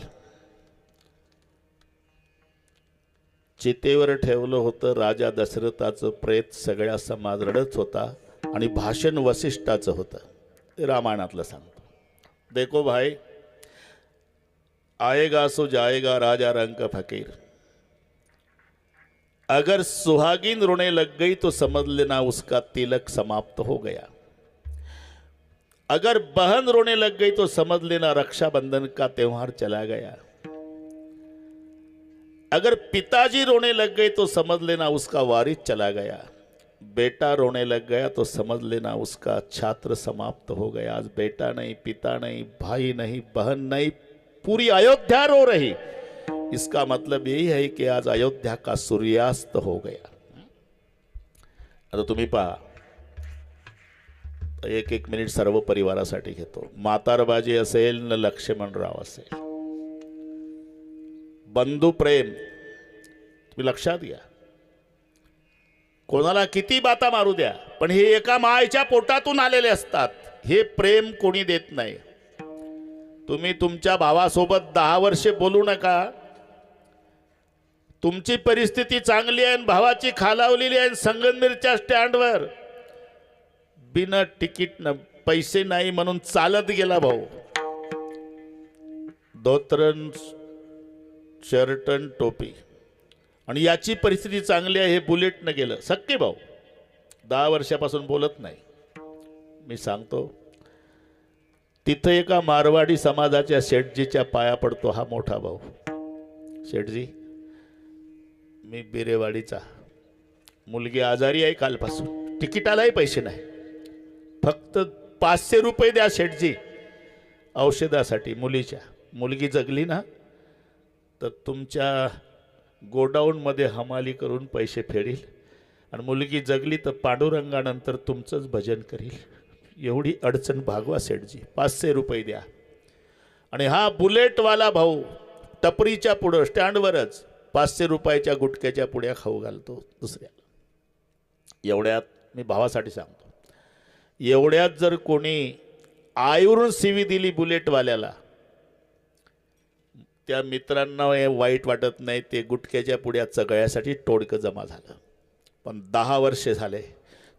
Speaker 1: चितेवर ठेवलं होतं राजा दशरथाचं प्रेत, सगळ्या समाज रडत होता. आणि भाषण वसिष्ठाचं होतं. ते रामायणातलं सांगतो. देखो भाई, आएगा सो जाएगा राजा रंग फकीर. अगर सुहागिन रोने लग गई तो समझ लेना उसका तिलक समाप्त हो गया. अगर बहन रोने लग गई तो समझ लेना रक्षाबंधन का त्योहार चला गया. अगर पिताजी रोने लग गए तो समझ लेना उसका वारिस चला गया. बेटा रोने लग गया तो समझ लेना उसका छात्र समाप्त हो गया. आज बेटा नहीं, पिता नहीं, भाई नहीं, बहन नहीं, पूरी अयोध्या रो रही. इसका मतलब यही है कि आज अयोध्या का सूर्यास्त हो गया. आता तुम्ही पहा, 1-1 मिनिट सर्व परिवारासाठी घेतो. म्हातारबाजी असेल न लक्ष्मणराव असेल, बंधू प्रेम तुम्ही लक्षात घ्या. कोणाला किती बाता मारू द्या, पण हे एका मायेच्या पोटातून आलेले असतात. हे प्रेम कोणी देत नाही. तुम्ही तुमच्या भावासोबत 10 वर्षे बोलू नका. तुमची परिस्थिती चांगली आहे, भावाची खालावलेली आहे. संगमनेरच्या स्टँडवर बिना तिकीटनं पैसे नाही म्हणून चालत गेला भाऊ. धोत्रण शर्ट आणि टोपी. आणि याची परिस्थिती चांगली आहे हे बुलेटनं गेलं. सक्के भाऊ 10 वर्षापासून बोलत नाही. मी सांगतो तिथं एका मारवाडी समाजाच्या शेठजीच्या पाया पडतो हा मोठा भाऊ. शेठजी, मी बिरेवाडीचा, मुलगी आजारी आहे कालपासून, तिकिटालाही पैसे नाही, फक्त 500 रुपये द्या शेठजी औषधासाठी मुलीच्या. मुलगी जगली ना तर तुमच्या गोडाऊनमध्ये हमाली करून पैसे फेडील, आणि मुलगी जगली तर पांडुरंगानंतर तुमचंच भजन करील. एवढी अडचण भागवा शेठजी, 500 रुपये द्या. आणि हा बुलेटवाला भाऊ टपरीच्या पुढं स्टँडवरच 500 रुपयाच्या गुटक्याच्या पुड्या खाऊ घालतो दुसऱ्याला. एवढ्यात मी भावासाठी सांगतो, एवढ्यात जर कोणी आईवरून सीवी दिली बुलेटवाल्याला, त्या मित्रांना हे वाईट वाटत नाही, ते गुटक्याच्या पुड्या चगळ्यासाठी टोडकं जमा झालं. पण 10 वर्षे झाले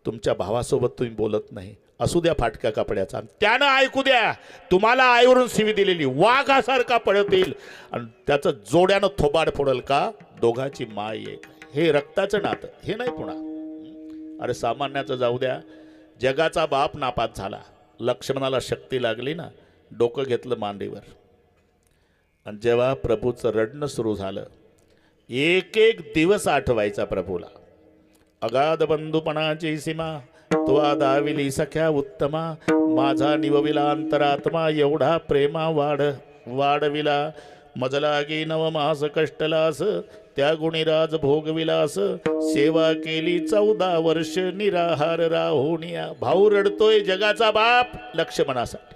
Speaker 1: तुमच्या भावासोबत तुम्ही बोलत नाही. असू द्या फाटक्या कपड्याचा, त्यानं ऐकू द्या तुम्हाला आईवरून सीवी दिलेली वाघासारखा पडत येईल आणि त्याचं जोड्यानं थोबाड फोडल का दोघाची माय एक. हे रक्ताचं नातं हे नाही पुन्हा. अरे सामान्याचं जाऊ द्या, जगाचा बाप नापास झाला. लक्ष्मणाला शक्ती लागली ना, डोकं घेतलं मांडीवर. आणि जेव्हा प्रभूचं रडणं सुरू झालं, एक एक दिवस आठवायचा प्रभूला. अगाध बंधुपणाची सीमा त्वा दाविली सख्या उत्तमा, माझा निवविला अंतरात्मा, एवढा प्रेमा वाढविला. मजलागी नवमास कष्टलास, त्या गुणीराज भोगविलास, सेवा केली 14 वर्ष निराहार राहुनिया. भाऊ रडतोय जगाचा बाप लक्ष्मणासाठी.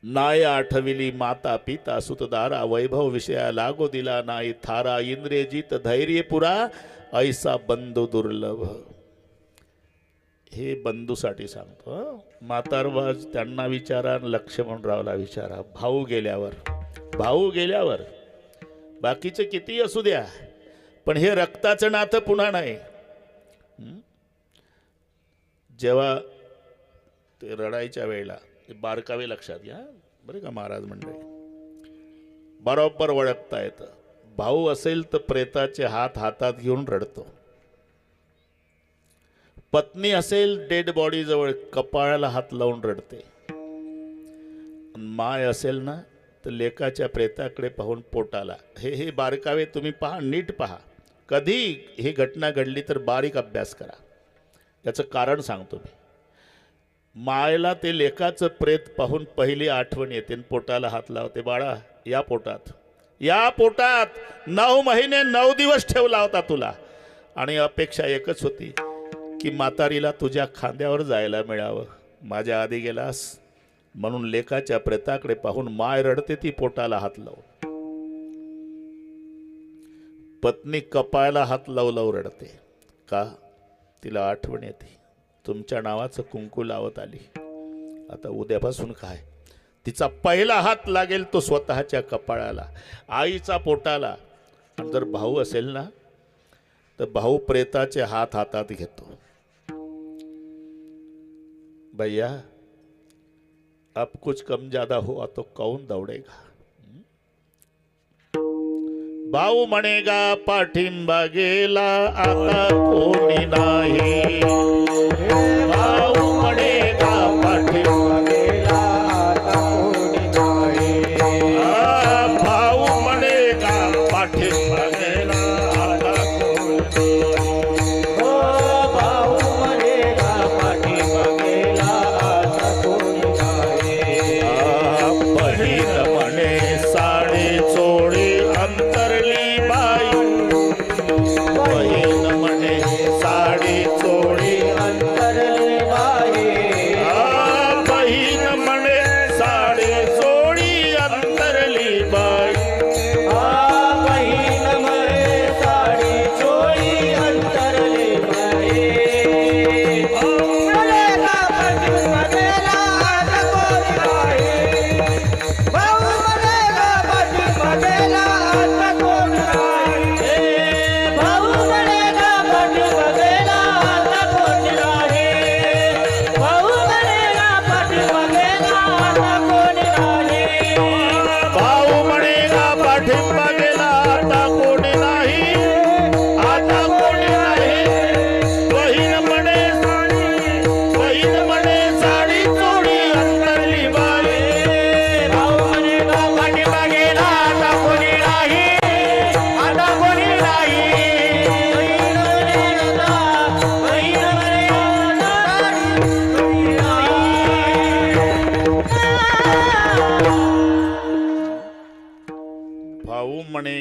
Speaker 1: नाय आठविली माता पिता सुतदारा, वैभव विषया लागो दिला नाही थारा, इंद्रियजित धैर्य पुरा, ऐसा बंधू दुर्लभ. हे बंधूसाठी सांगतो. म्हातारवाज त्यांना विचारा, लक्ष्मणरावला विचारा. भाऊ गेल्यावर बाकीचे किती असू द्या, पण हे रक्ताचं नातं पुन्हा नाही. जेव्हा ते रडायच्या वेळेला बारकावे लक्षात घ्या बरं का महाराज मंडळी, बरोबर ओळखता येतं. भाऊ असेल तर प्रेताचे हात हातात घेऊन रडतो. पत्नी असेल डेड बॉडी जवळ कपाळाला हात लावून रडते. माय असेल ना तर लेकाच्या प्रेताकडे पाहून पोटाला. हे बारकावे तुम्ही पहा, नीट पहा. कधी ही घटना घडली तर बारीक अभ्यास करा. याचं कारण सांगतो मी. मायला ते लेकाचं प्रेत पाहून पहिली आठवण येते, पोटाला हात लावते. बाळा या पोटात 9 महिने 9 दिवस ठेवला होता तुला, आणि अपेक्षा एकच होती की म्हातारीला तुझ्या खांद्यावर जायला मिळावं. माझ्या आधी गेलास म्हणून लेकाच्या प्रेताकडे पाहून माय रडते ती पोटाला हात लावून. पत्नी कपाळाला हात लावू रडते. का? तिला आठवण येते तुमच्या नावाचं कुंकू लावत आली. आता उद्यापासून काय, तिचा पहिला हात लागेल तो स्वतःच्या कपाळाला, आईचा पोटाला. आणि जर भाऊ असेल ना तर भाऊ प्रेताचे हात हातात घेतो. भैया अब कुछ कम ज्यादा हुआ तो कौन दौड़ेगा. भाऊ म्हणेगा पाठिंबा गेला आता कोणी नाही. भाऊ म्हणेगा पाठिंबा गेला आता कोणी नाही. भाऊ म्हणेगा पाठिंबा गेला आता कोणी नाही. भाऊ म्हणेगा पाठिंबा गेला आता कोणी नाही. बहीण म्हणे साडी चोळी अंतरली बाई. बहीण म्हणे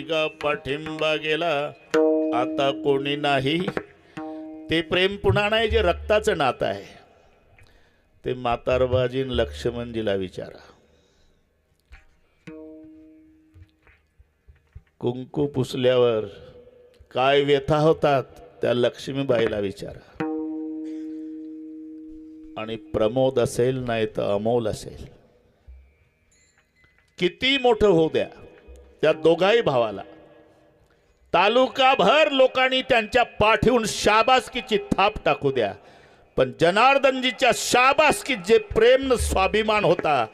Speaker 1: का पाठिंबा गेला आता कोणी नाही. ते प्रेम पुन्हा नाही जे रक्ताचं नातं आहे. ते म्हातारबाजीन लक्ष्मणजीला विचारा. कुंकू पुसल्यावर काय व्यथा होतात त्या लक्ष्मीबाईला विचारा. आणि प्रमोद असेल नाही तर अमोल असेल, किती मोठं होऊ द्या त्या दोघाही भावाला तालुकाभर लोकांनी त्यांच्या पाठीहून शाबासकीची थाप टाकू द्या, पण जनार्दनजीच्या शाबासकीत जे प्रेम स्वाभिमान होता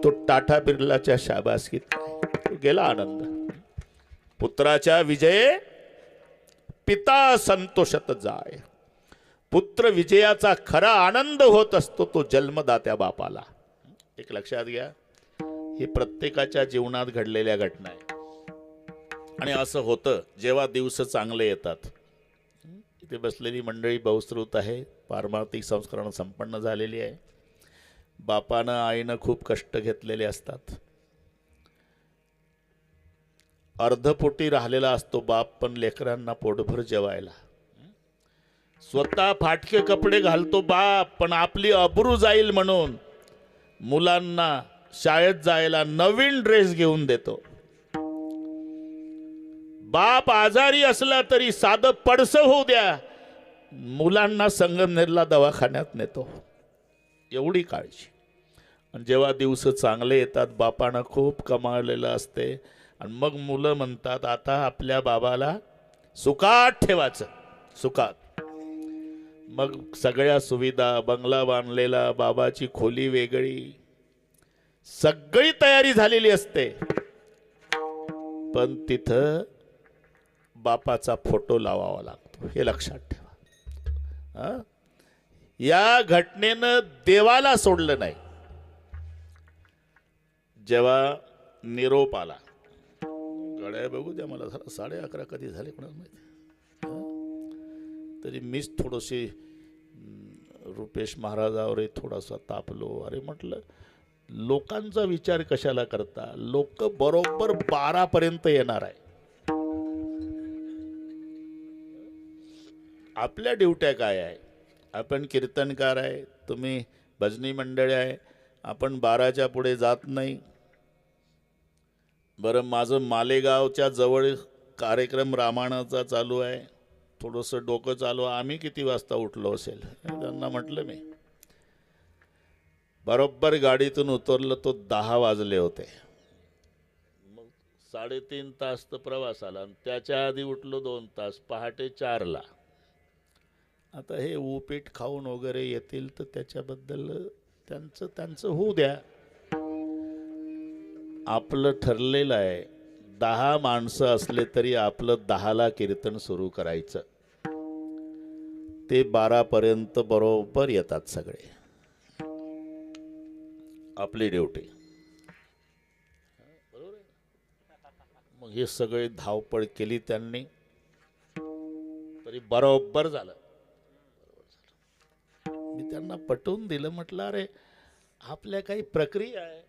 Speaker 1: तो टाटा बिर्लाच्या शाबासकीत तो गेला आनंद. पुत्राच्या विजये पिता संतोषत जाय. पुत्र विजयाचा खरा आनंद होत असतो तो जन्मदात्या बापाला. एक लक्षात घ्या, ही प्रत्येकाच्या जीवनात घडलेल्या घटना आहे. आणि असं होतं जेव्हा दिवस चांगले येतात. इथे बसलेली मंडळी बहुश्रुत आहे, पारमार्थिक संस्करण संपन्न झालेली आहे. बापानं आईनं खूप कष्ट घेतलेले असतात. अर्धपोटी राहिलेला असतो बाप, पण लेकरांना पोटभर जेवायला. स्वतः फाटके कपडे घालतो बाप, पण आपली अब्रू जाईल म्हणून मुलांना शाळेत जायला नवीन ड्रेस घेऊन देतो. बाप आजारी असला तरी साधं पडसं होऊ द्या, मुलांना संगमनेरला दवाखान्यात नेतो. एवढी काळजी. आणि जेव्हा दिवस चांगले येतात बापानं खूप कमावलेलं असते आणि मग मुलं म्हणतात आता आपल्या बाबाला सुखात ठेवायचं. सुखात. मग सगळ्या सुविधा, बंगला बांधलेला, बाबाची खोली वेगळी, सगळी तयारी झालेली असते, पण तिथं बापाचा फोटो लावावा लागतो. हे लक्षात ठेवा. या घटनेनं देवाला सोडलं नाही. जेव्हा निरोप आला, गड्या बघू द्या मला, 11:30 कधी झाले कोणाला माहिती. तरी मीच थोडीशी रुपेश महाराजावर थोडासा तापलो. अरे म्हटलं लोकांचा विचार कशाला करता, लोक बरोबर 12 पर्यंत येणार आहे. आपल्या ड्युट्या काय आहे, आपण कीर्तनकार आहे, तुम्ही भजनी मंडळी आहे, आपण 12च्या पुढे जात नाही. बरं माझं मालेगावच्या जवळ कार्यक्रम रामायणाचा चालू आहे, थोडंसं डोकं चालू, आम्ही किती वाजता उठलो असेल. त्यांना म्हटलं मी बरोबर गाडीतून उतरलं तो 10 वाजले होते. मग 3.5 तास तर प्रवास आला आणि त्याच्या आधी उठलो 2 तास, पहाटे 4ला. आता हे उपीट खाऊन वगैरे येतील तर त्याच्याबद्दल त्यांचं होऊ द्या. आपलं ठरलेलं आहे 10 माणसं असले तरी आपलं 10ला कीर्तन सुरू करायचं. ते 12 पर्यंत बरोबर येतात सगळे. आपली ड्युटी. बरोबर आहे. मग हे सगळे धावपळ केली त्यांनी, तरी बरोबर झालं. मी त्यांना पटवून दिलं, म्हटलं अरे आपल्या काही प्रक्रिया आहे,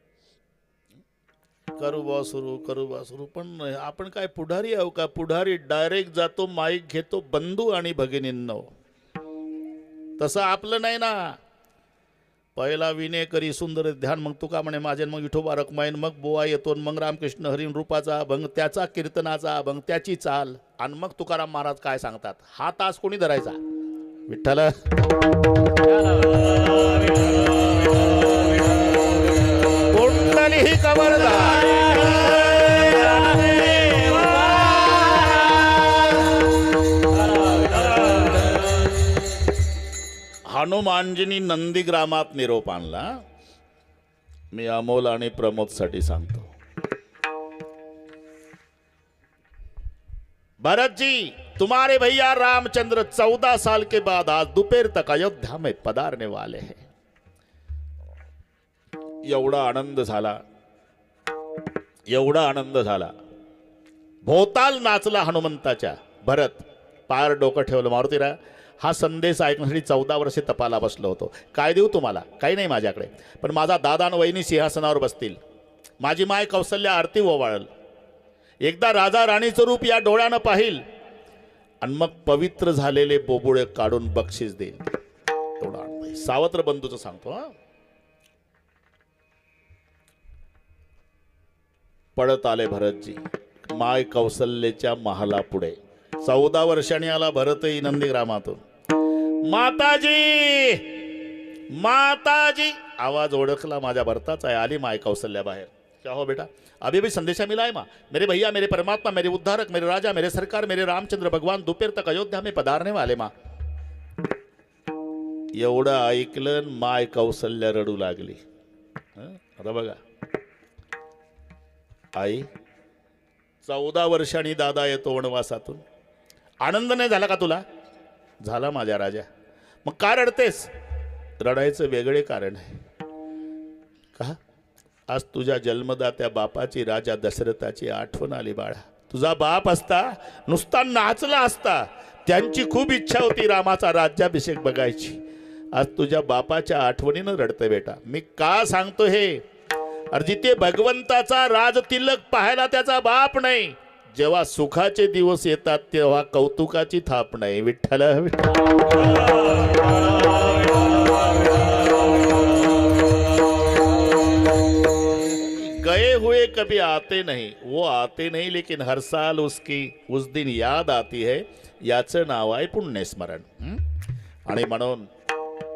Speaker 1: करू बा सुरू. पण आपण काय पुढारी आहो का? पुढारी डायरेक्ट जातो, माईक घेतो, बंधू आणि भगिनींनो. तसं आपलं नाही ना. पहिला विनय करी सुंदर ध्यान, मग तुका म्हणे माझे, मग विठोबा रखमाईन, मग बोवा येतो, मग रामकृष्ण हरिन रूपाचा अभंग, त्याचा कीर्तनाचा अभंग, त्याची चाल, आणि मग तुकाराम महाराज काय सांगतात. हा तास कोणी धरायचा? विठ्ठल. कुंडली कवरदार. हनुमानजींनी नंदीग्रामात निरोप आणला. मी अमोल आणि प्रमोदसाठी सांगतो. भरत जी, तुम्हारे भैया रामचंद्र 14 साल के बाद आज दोपहर तक अयोध्या में पधारने वाले हैं. एवढा आनंद झाला. भोवताल नाचला हनुमंताच्या. भरत पार डोकं ठेवलं. मारुतीरा, हा संदेश ऐकण्यासाठी 14 वर्षे तपाला बसलो होतो. काय देऊ तुम्हाला? काही नाही माझ्याकडे, पण माझा दादा आणि वहिनी सिंहासनावर बसतील. माझी माय कौसल्या आरती ओवाळल. एकदा राजा राणीचं रूप या डोळ्यानं पाहिल आणि मग पवित्र झालेले बोबुळे काढून बक्षीस देईल. एवढा सावत्र बंधूचं सांगतो. हा, पळत आले भरतजी माय कौशल्याच्या महाला पुढे. 14 वर्षांनी आला भरतही नंदीग्रामातून. माताजी माताजी आवाज ओळखला माझ्या भरताचा आहे. आली माय कौशल्या बाहेर. क्या हो बेटा, अभी भी संदेशा मिला है माँ. मेरे भैया, मेरे परमात्मा, मेरे उद्धारक, मेरे राजा, मेरे सरकार, मेरे रामचंद्र भगवान दोपहर तक अयोध्या में पधारने वाले माँ. एवढं ऐकलं माय कौशल्या रडू लागली. आता बघा, आई 14 वर्षांनी दादा येतो वनवासातून. आनंद नाही झाला का तुला? झाला माझ्या राजा. मग का रडतेस? रडायचं वेगळे कारण आहे. का? आज तुझ्या जन्मदात्या बापाची, राजा दशरथाची आठवण आली बाळा. तुझा बाप असता नुसता नाचला असता. त्यांची खूप इच्छा होती रामाचा राज्याभिषेक बघायची. आज तुझ्या बापाच्या आठवणीनं रडते बेटा. मी का सांगतो हे? अरे जिथे भगवंताचा राजतिलक पाहायला त्याचा बाप नाही, जेव्हा सुखाचे दिवस येतात तेव्हा कौतुकाची थाप नाही. विठ्ठल गए हुए कभी आते नहीं, वो आते नहीं लेकिन हर साल उसकी उस दिन याद आती है. याचं नाव आहे पुण्यस्मरण. आणि म्हणून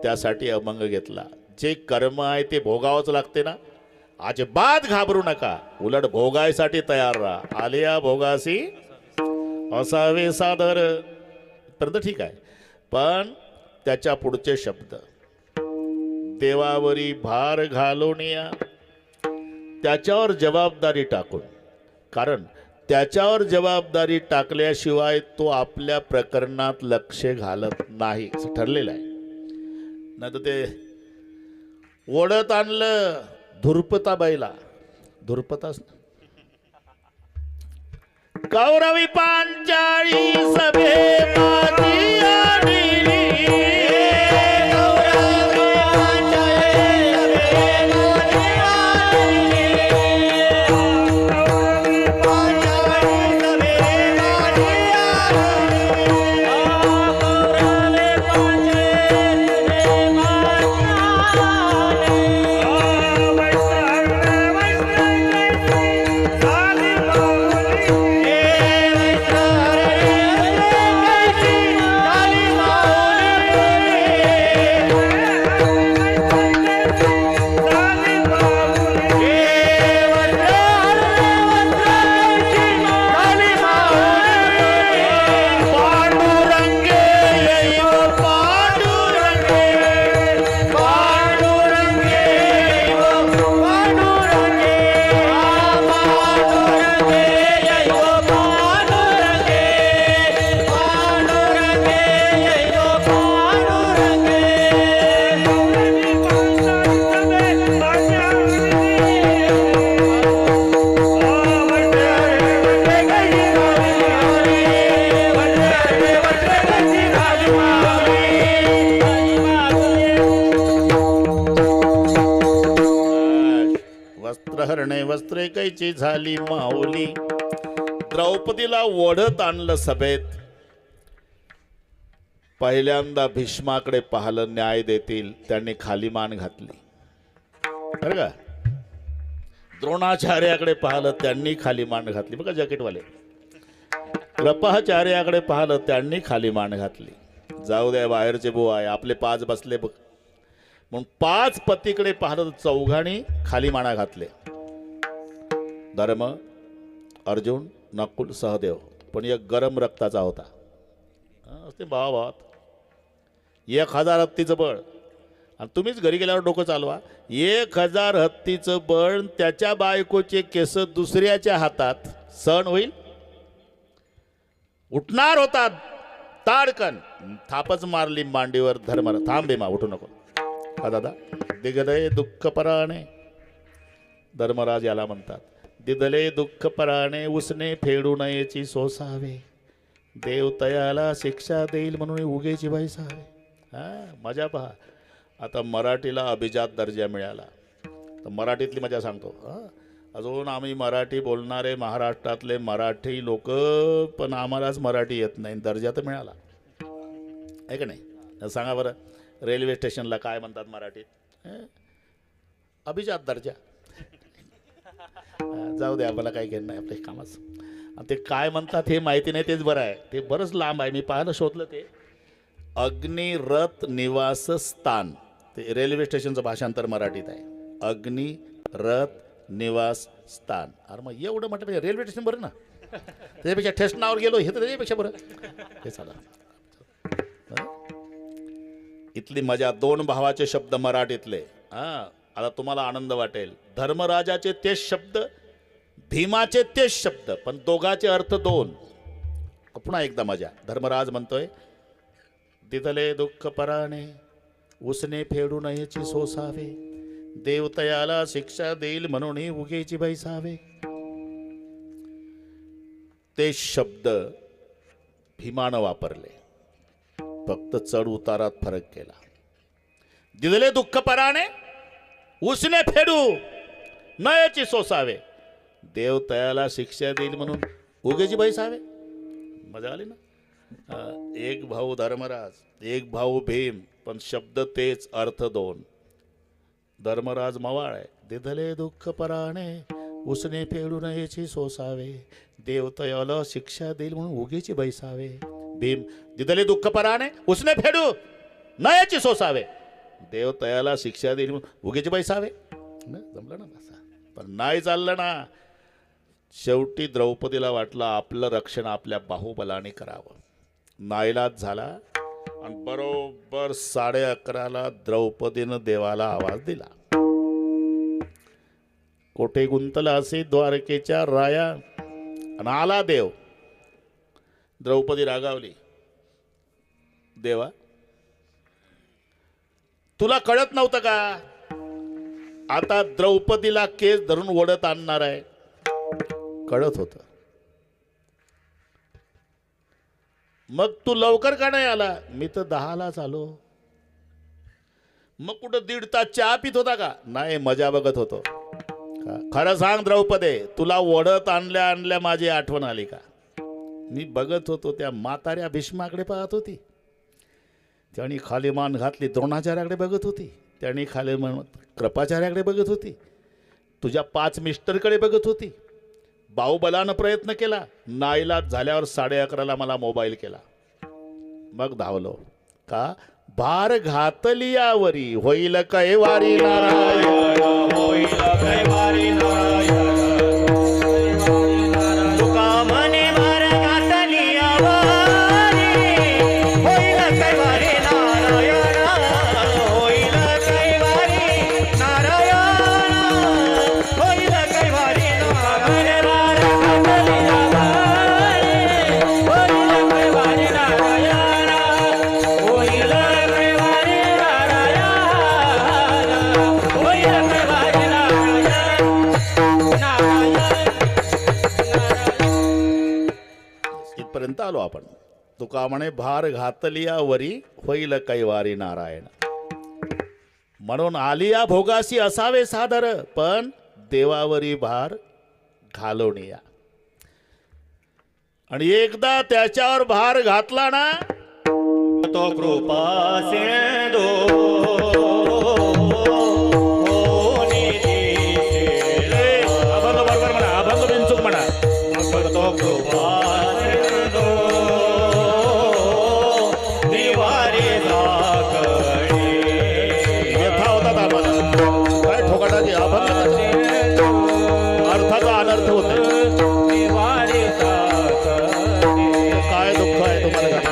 Speaker 1: त्यासाठी अभंग घेतला. जे कर्म आहे ते भोगावंच लागते ना. अजिबात घाबरू नका, उलट भोगायसाठी तयार राहा. आलिया भोगासी असावे सादर पर्यंत ठीक आहे, पण त्याच्या पुढचे शब्द देवावरी भार घालून या, त्याच्यावर जबाबदारी टाकून. कारण त्याच्यावर जबाबदारी टाकल्याशिवाय तो आपल्या प्रकरणात लक्ष घालत नाही असं ठरलेलं आहे. नाही तर ते ओढत आणलं धुरपताबाईला. धुरपताच कौरवी पांचाळी सभे माझी आलेली. वस्त्रहरणे वस्त्रे कैची झाली माऊली. द्रौपदीला ओढत आणलं सभेत. पहिल्यांदा भीष्माकडे पाहिलं, न्याय देतील, त्यांनी खाली मान घातली बरं का. द्रोणाचार्याकडे पाहिलं, त्यांनी खाली मान घातली बघा जॅकेटवाले. कृपाचार्याकडे पाहिलं, त्यांनी खाली मान घातली. जाऊ द्या बाहेरचे बुवा आहे, आपले 5 बसले बघ म्हणून 5 पतीकडे पाहिलं, 4घांनी खाली माना घातले. धर्म, अर्जुन, नकुल, सहदेव. पण एक गरम रक्ताचा होता. ते भावात 1000 हत्तीचं बळ. आणि तुम्हीच घरी गेल्यावर डोकं चालवा. 1000 हत्तीचं बळ, त्याच्या बायकोचे केस दुसऱ्याच्या हातात सण होईल? उठणार होता ताडकन, थापच मारली मांडीवर. धर्म थांब बेमा, उठू नको. का दादा? दिगदे दुःख पराणे. धर्मराज याला म्हणतात. दिदले दुःख पराणे, उसने फेडू नयेची सोसावे. देव तयाला शिक्षा देईल म्हणून उगेची बैसावे. मजा पहा. आता मराठीला अभिजात दर्जा मिळाला. तर मराठीतली मजा सांगतो. अजून आम्ही मराठी बोलणारे महाराष्ट्रातले मराठी लोक, पण आम्हालाच मराठी येत नाही, दर्जा तर मिळाला आहे का नाही? सांगा बरं, रेल्वे स्टेशनला काय म्हणतात मराठीत? अभिजात दर्जा. जाऊ दे, आम्हाला काही घेणं नाही आपल्या कामाचं. आणि ते काय म्हणतात हे माहिती नाही, तेच बरं आहे. ते बरंच लांब आहे, मी पाहायला शोधलं. ते अग्निरथ निवास स्थान, ते रेल्वे स्टेशनचं भाषांतर मराठीत आहे. अग्निरथ निवास स्थान. अरे मग एवढं म्हटलं रेल्वे स्टेशन बरं ना, त्याच्यापेक्षा ठेसनावर गेलो हे तर त्याच्यापेक्षा बरं. हे चाला, इथली मजा. दोन भावाचे शब्द मराठीतले. आता तुम्हाला आनंद वाटेल. धर्मराजाचे तेच शब्द, भीमाचे तेच शब्द, पण दोघाचे अर्थ दोन. पुन्हा एकदा मजा. धर्मराज म्हणतोय, दिदले दुःख पराने उसने फेडू नयेची सोसावे, देवतयाला शिक्षा देईल म्हणून उगेची बैसावे. ते शब्द भीमानं वापरले, फक्त चढ उतारात फरक केला. दिदले दुःख पराने उसने फेडू नयेची सोसावे, देवतयाला शिक्षा देईल म्हणून उगेची बैसावे. मजा आली ना? एक भाऊ धर्मराज, एक भाऊ भीम, पण शब्द तेच, अर्थ दोन. धर्मराज मवाळ आहे. दिदले दुःख पराने उसने फेडू नयेची सोसावे, देवतयाला शिक्षा देईल म्हणून उगेची बैसावे. भीम, दिदले दुःख पराने उसने फेडू नयेची सोसावे, देवतयाला शिक्षा देईल म्हणून उगेची बैसावे. जमलं ना बसा? पण नाही चाललं ना. शेवटी द्रौपदीला वाटलं आपलं रक्षण आपल्या बाहुबलाने करावं. नाईलाज झाला आणि बरोबर 11:30 द्रौपदीनं देवाला आवाज दिला. कोठे गुंतला असे द्वारकेच्या राया, आणि आला देव. द्रौपदी रागावली, देवा तुला कळत नव्हतं का? आता द्रौपदीला केस धरून ओढत आणणार आहे. कळत होतं, मग तू लवकर का नाही आला? मी तर 10लाच आलो. मग कुठं 1.5 तास चहा पित होता का? नाही, मजा बघत होतो. खरं सांग द्रौपदे, तुला ओढत आणल्या आणल्या माझी आठवण आली का? मी बघत होतो त्या म्हाताऱ्या भीष्माकडे पाहत होती, त्याने खाली मान घातली. द्रोणाचार्याकडे बघत होती, त्याने खाली मान कृपाचार्याकडे बघत होती. तुझ्या 5 मिस्टरकडे बघत होती. बाहुबलानं प्रयत्न केला, नाईलाज झाल्यावर 11:30 मला मोबाईल केला. मग धावलो का? भार घातली यावरी होईल कैवारी नारायण, होईल कैवारी नारायण.
Speaker 2: तुका म्हणे भार घातली यावरी होईल कैवारी नारायण, होईल कैवारी नारायण, होईल कैवारी नारायण.
Speaker 1: पर्यंत आलो आपण. तुका म्हणे भार घातलिया वरी होईल कैवारी नारायण. म्हणून आलिया भोगासी असावे सादर, पण देवावरी भार घालवणिया. आणि एकदा त्याच्यावर भार घातला ना,
Speaker 2: तो कृपा सिंधू
Speaker 1: अभंग बरोबर म्हणा, अभंग बिनचूक म्हणा.
Speaker 2: तो कृपा सिंधू निवारी झाकणे.
Speaker 1: यथा होता आम्हाला काय ठोकाटाची अभंग, अर्थाचा अनर्थ होते.
Speaker 2: निवारी झाकणे.
Speaker 1: काय दुःख आहे तुम्हाला का?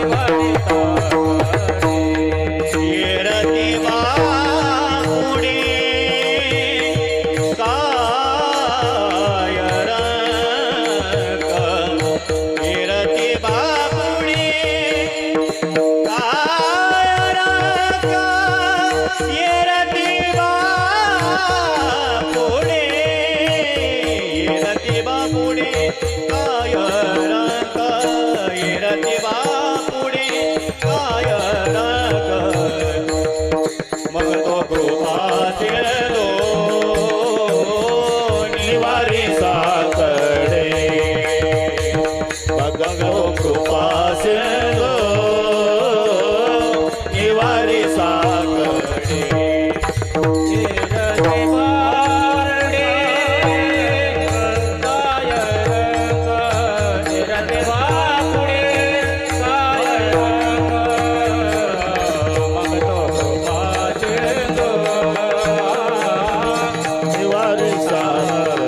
Speaker 2: Bye.
Speaker 1: निवारी साकडे बघतो कृपा सिंधू निवारी साकडे निवारी साकडे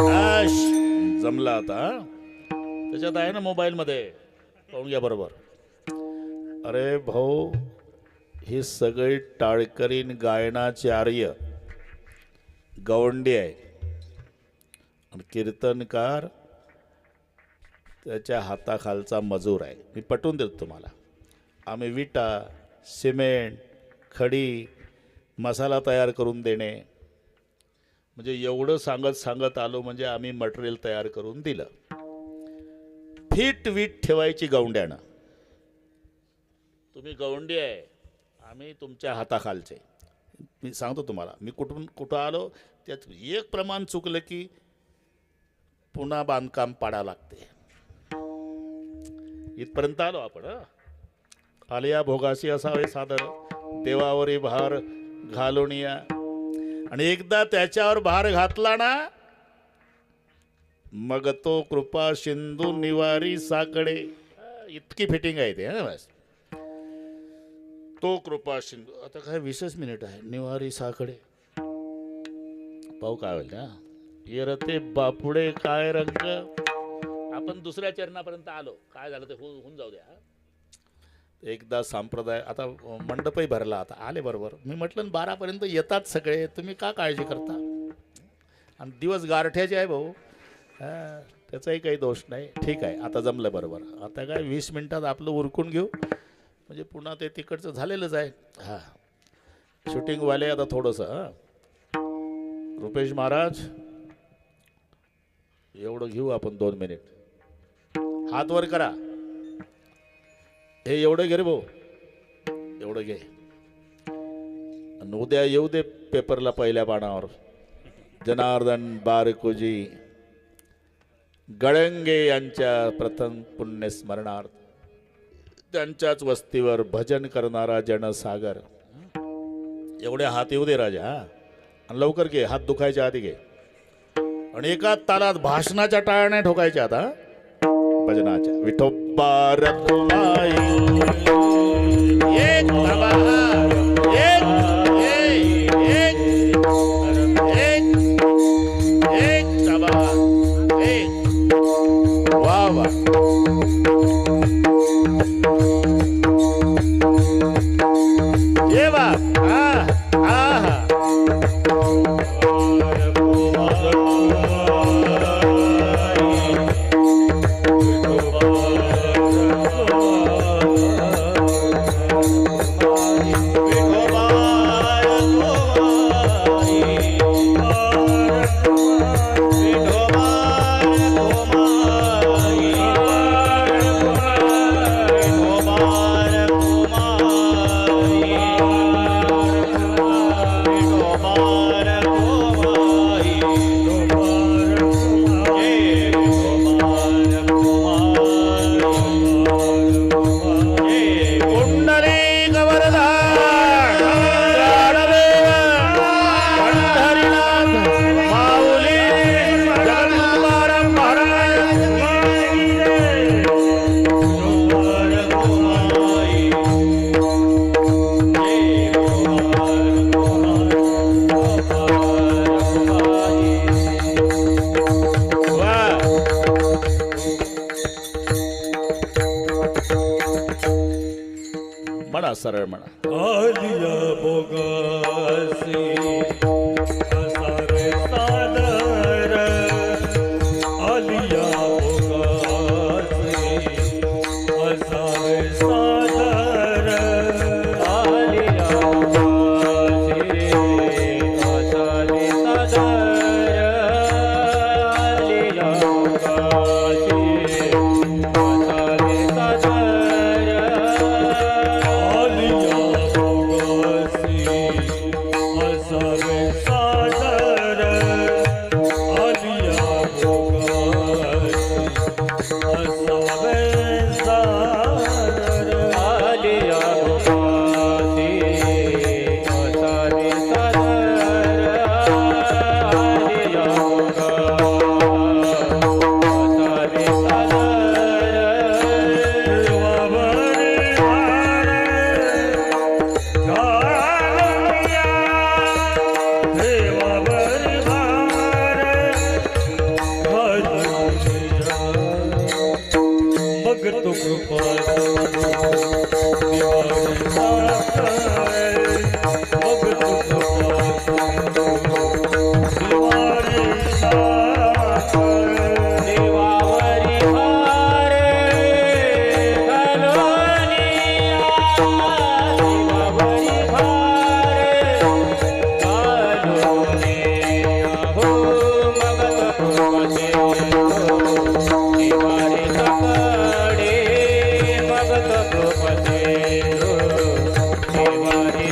Speaker 1: आश, जमला आता. त्याच्यात आहे ना मोबाईल मध्ये पाहून घ्या बरोबर. अरे भाऊ, ही सगळी टाळकरीन गायनाचार्य गवंडी आहे आणि कीर्तनकार त्याच्या हाताखालचा मजूर आहे. मी पटवून देतो तुम्हाला. आम्ही विटा, सिमेंट, खडी, मसाला तयार करून देणे, म्हणजे एवढं सांगत आलो म्हणजे आम्ही मटेरियल तयार करून दिलं. फिट वीट ठेवायची गवंड्यानं. तुम्ही गवंडी आहे, आम्ही तुमच्या हाताखालचे. मी सांगतो तुम्हाला, मी कुठं आलो त्यात एक प्रमाण चुकलं की पुन्हा बांधकाम पाडा लागते. इथपर्यंत आलो आपण. आलिया भोगासी असावे सादर, देवावरी भार घालून या. आणि एकदा त्याच्यावर भार घातला ना, मग तो कृपा सिंधू निवारी साकडे. इतकी फिटिंग आहे ते. बस तो कृपा सिंधू. आता काय 20 मिनिट आहे. निवारी साकडे पाहू काय होईल ना. येरते बापुडे काय रंग. आपण दुसऱ्या चरणापर्यंत आलो. काय झालं ते होऊन जाऊ द्या. एकदा संप्रदाय. आता मंडपही भरला. आता आले बरोबर. मी म्हटलं 12 पर्यंत येतात सगळे, तुम्ही का काळजी करता. आणि दिवस गारठ्याचे आहे भाऊ. त्याचाही काही दोष नाही. ठीक आहे, आता जमलं बरोबर. आता काय 20 मिनिटात आपलं उरकून घेऊ, म्हणजे पुन्हा ते तिकडचं झालेलंच आहे. हां, शूटिंगवाले आता थोडंसं. रुपेश महाराज, एवढं घेऊ आपण 2 मिनिट. हात वर करा. हे एवढं घे रे भाऊ, एवढं घे. आणि उद्या येऊ दे पेपरला पहिल्या पानावर. जनार्दन बारकुजी गळंगे यांच्या प्रथम पुण्यस्मरणार्थ त्यांच्याच वस्तीवर भजन करणारा जनसागर. एवढे हात येऊ दे राजा. आणि लवकर घे, हात दुखायच्या आधी घे. आणि एका तालात भाषणाच्या टाळ्या नाही ठोकायच्या. आता भजनाच्या. विठोबा रखुमाई एक बाबा, एक एक एक एक बाबा, एक. वा वा. ये वा. म्हणा, सरळ म्हणा.
Speaker 2: आलिया भोगासी असावे सादर, आलिया भोगासी असावे सादर, आलिया भोगासी असावे सादर, आलिया भोगासी भगतो कृपा भगतो
Speaker 3: देवावरी भार घालूनिया देवावरी भार घालूनिया हो मगत कृपते देवारी सकळे मगत कृपते देवारी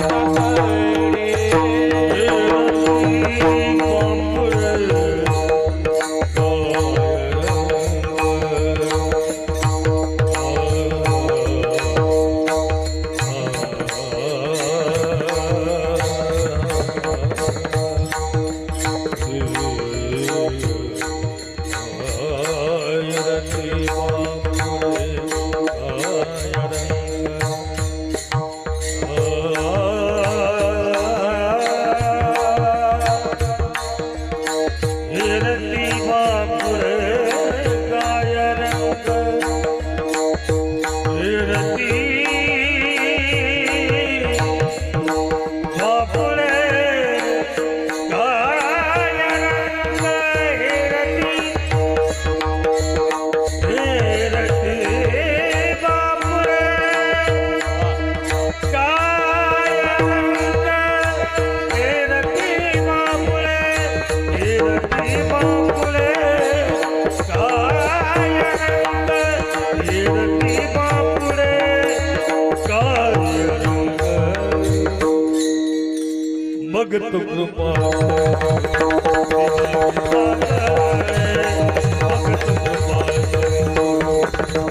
Speaker 2: भगत कृपा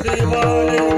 Speaker 3: देवावरी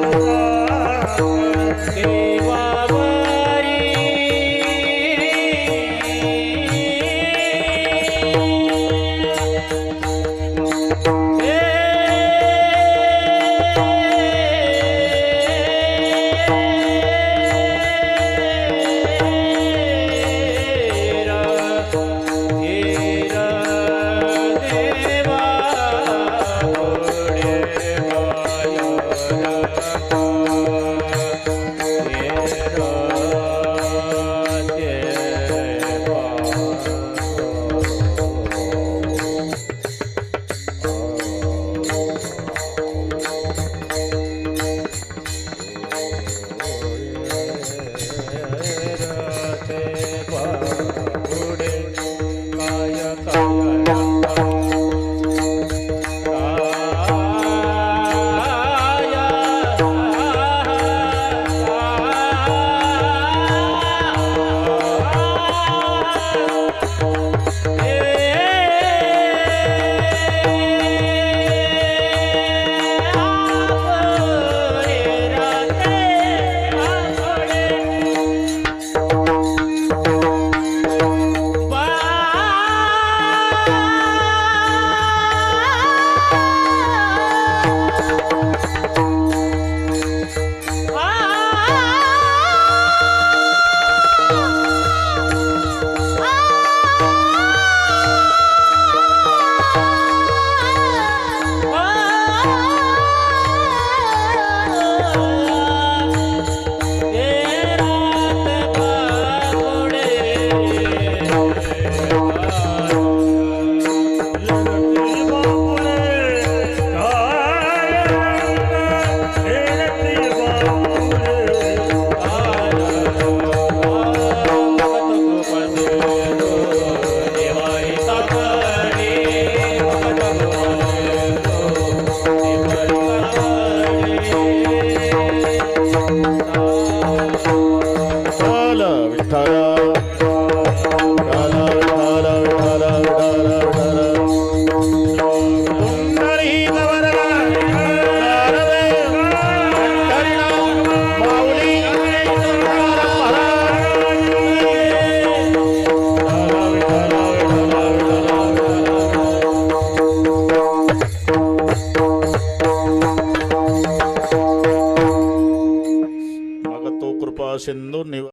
Speaker 1: सिंधू निव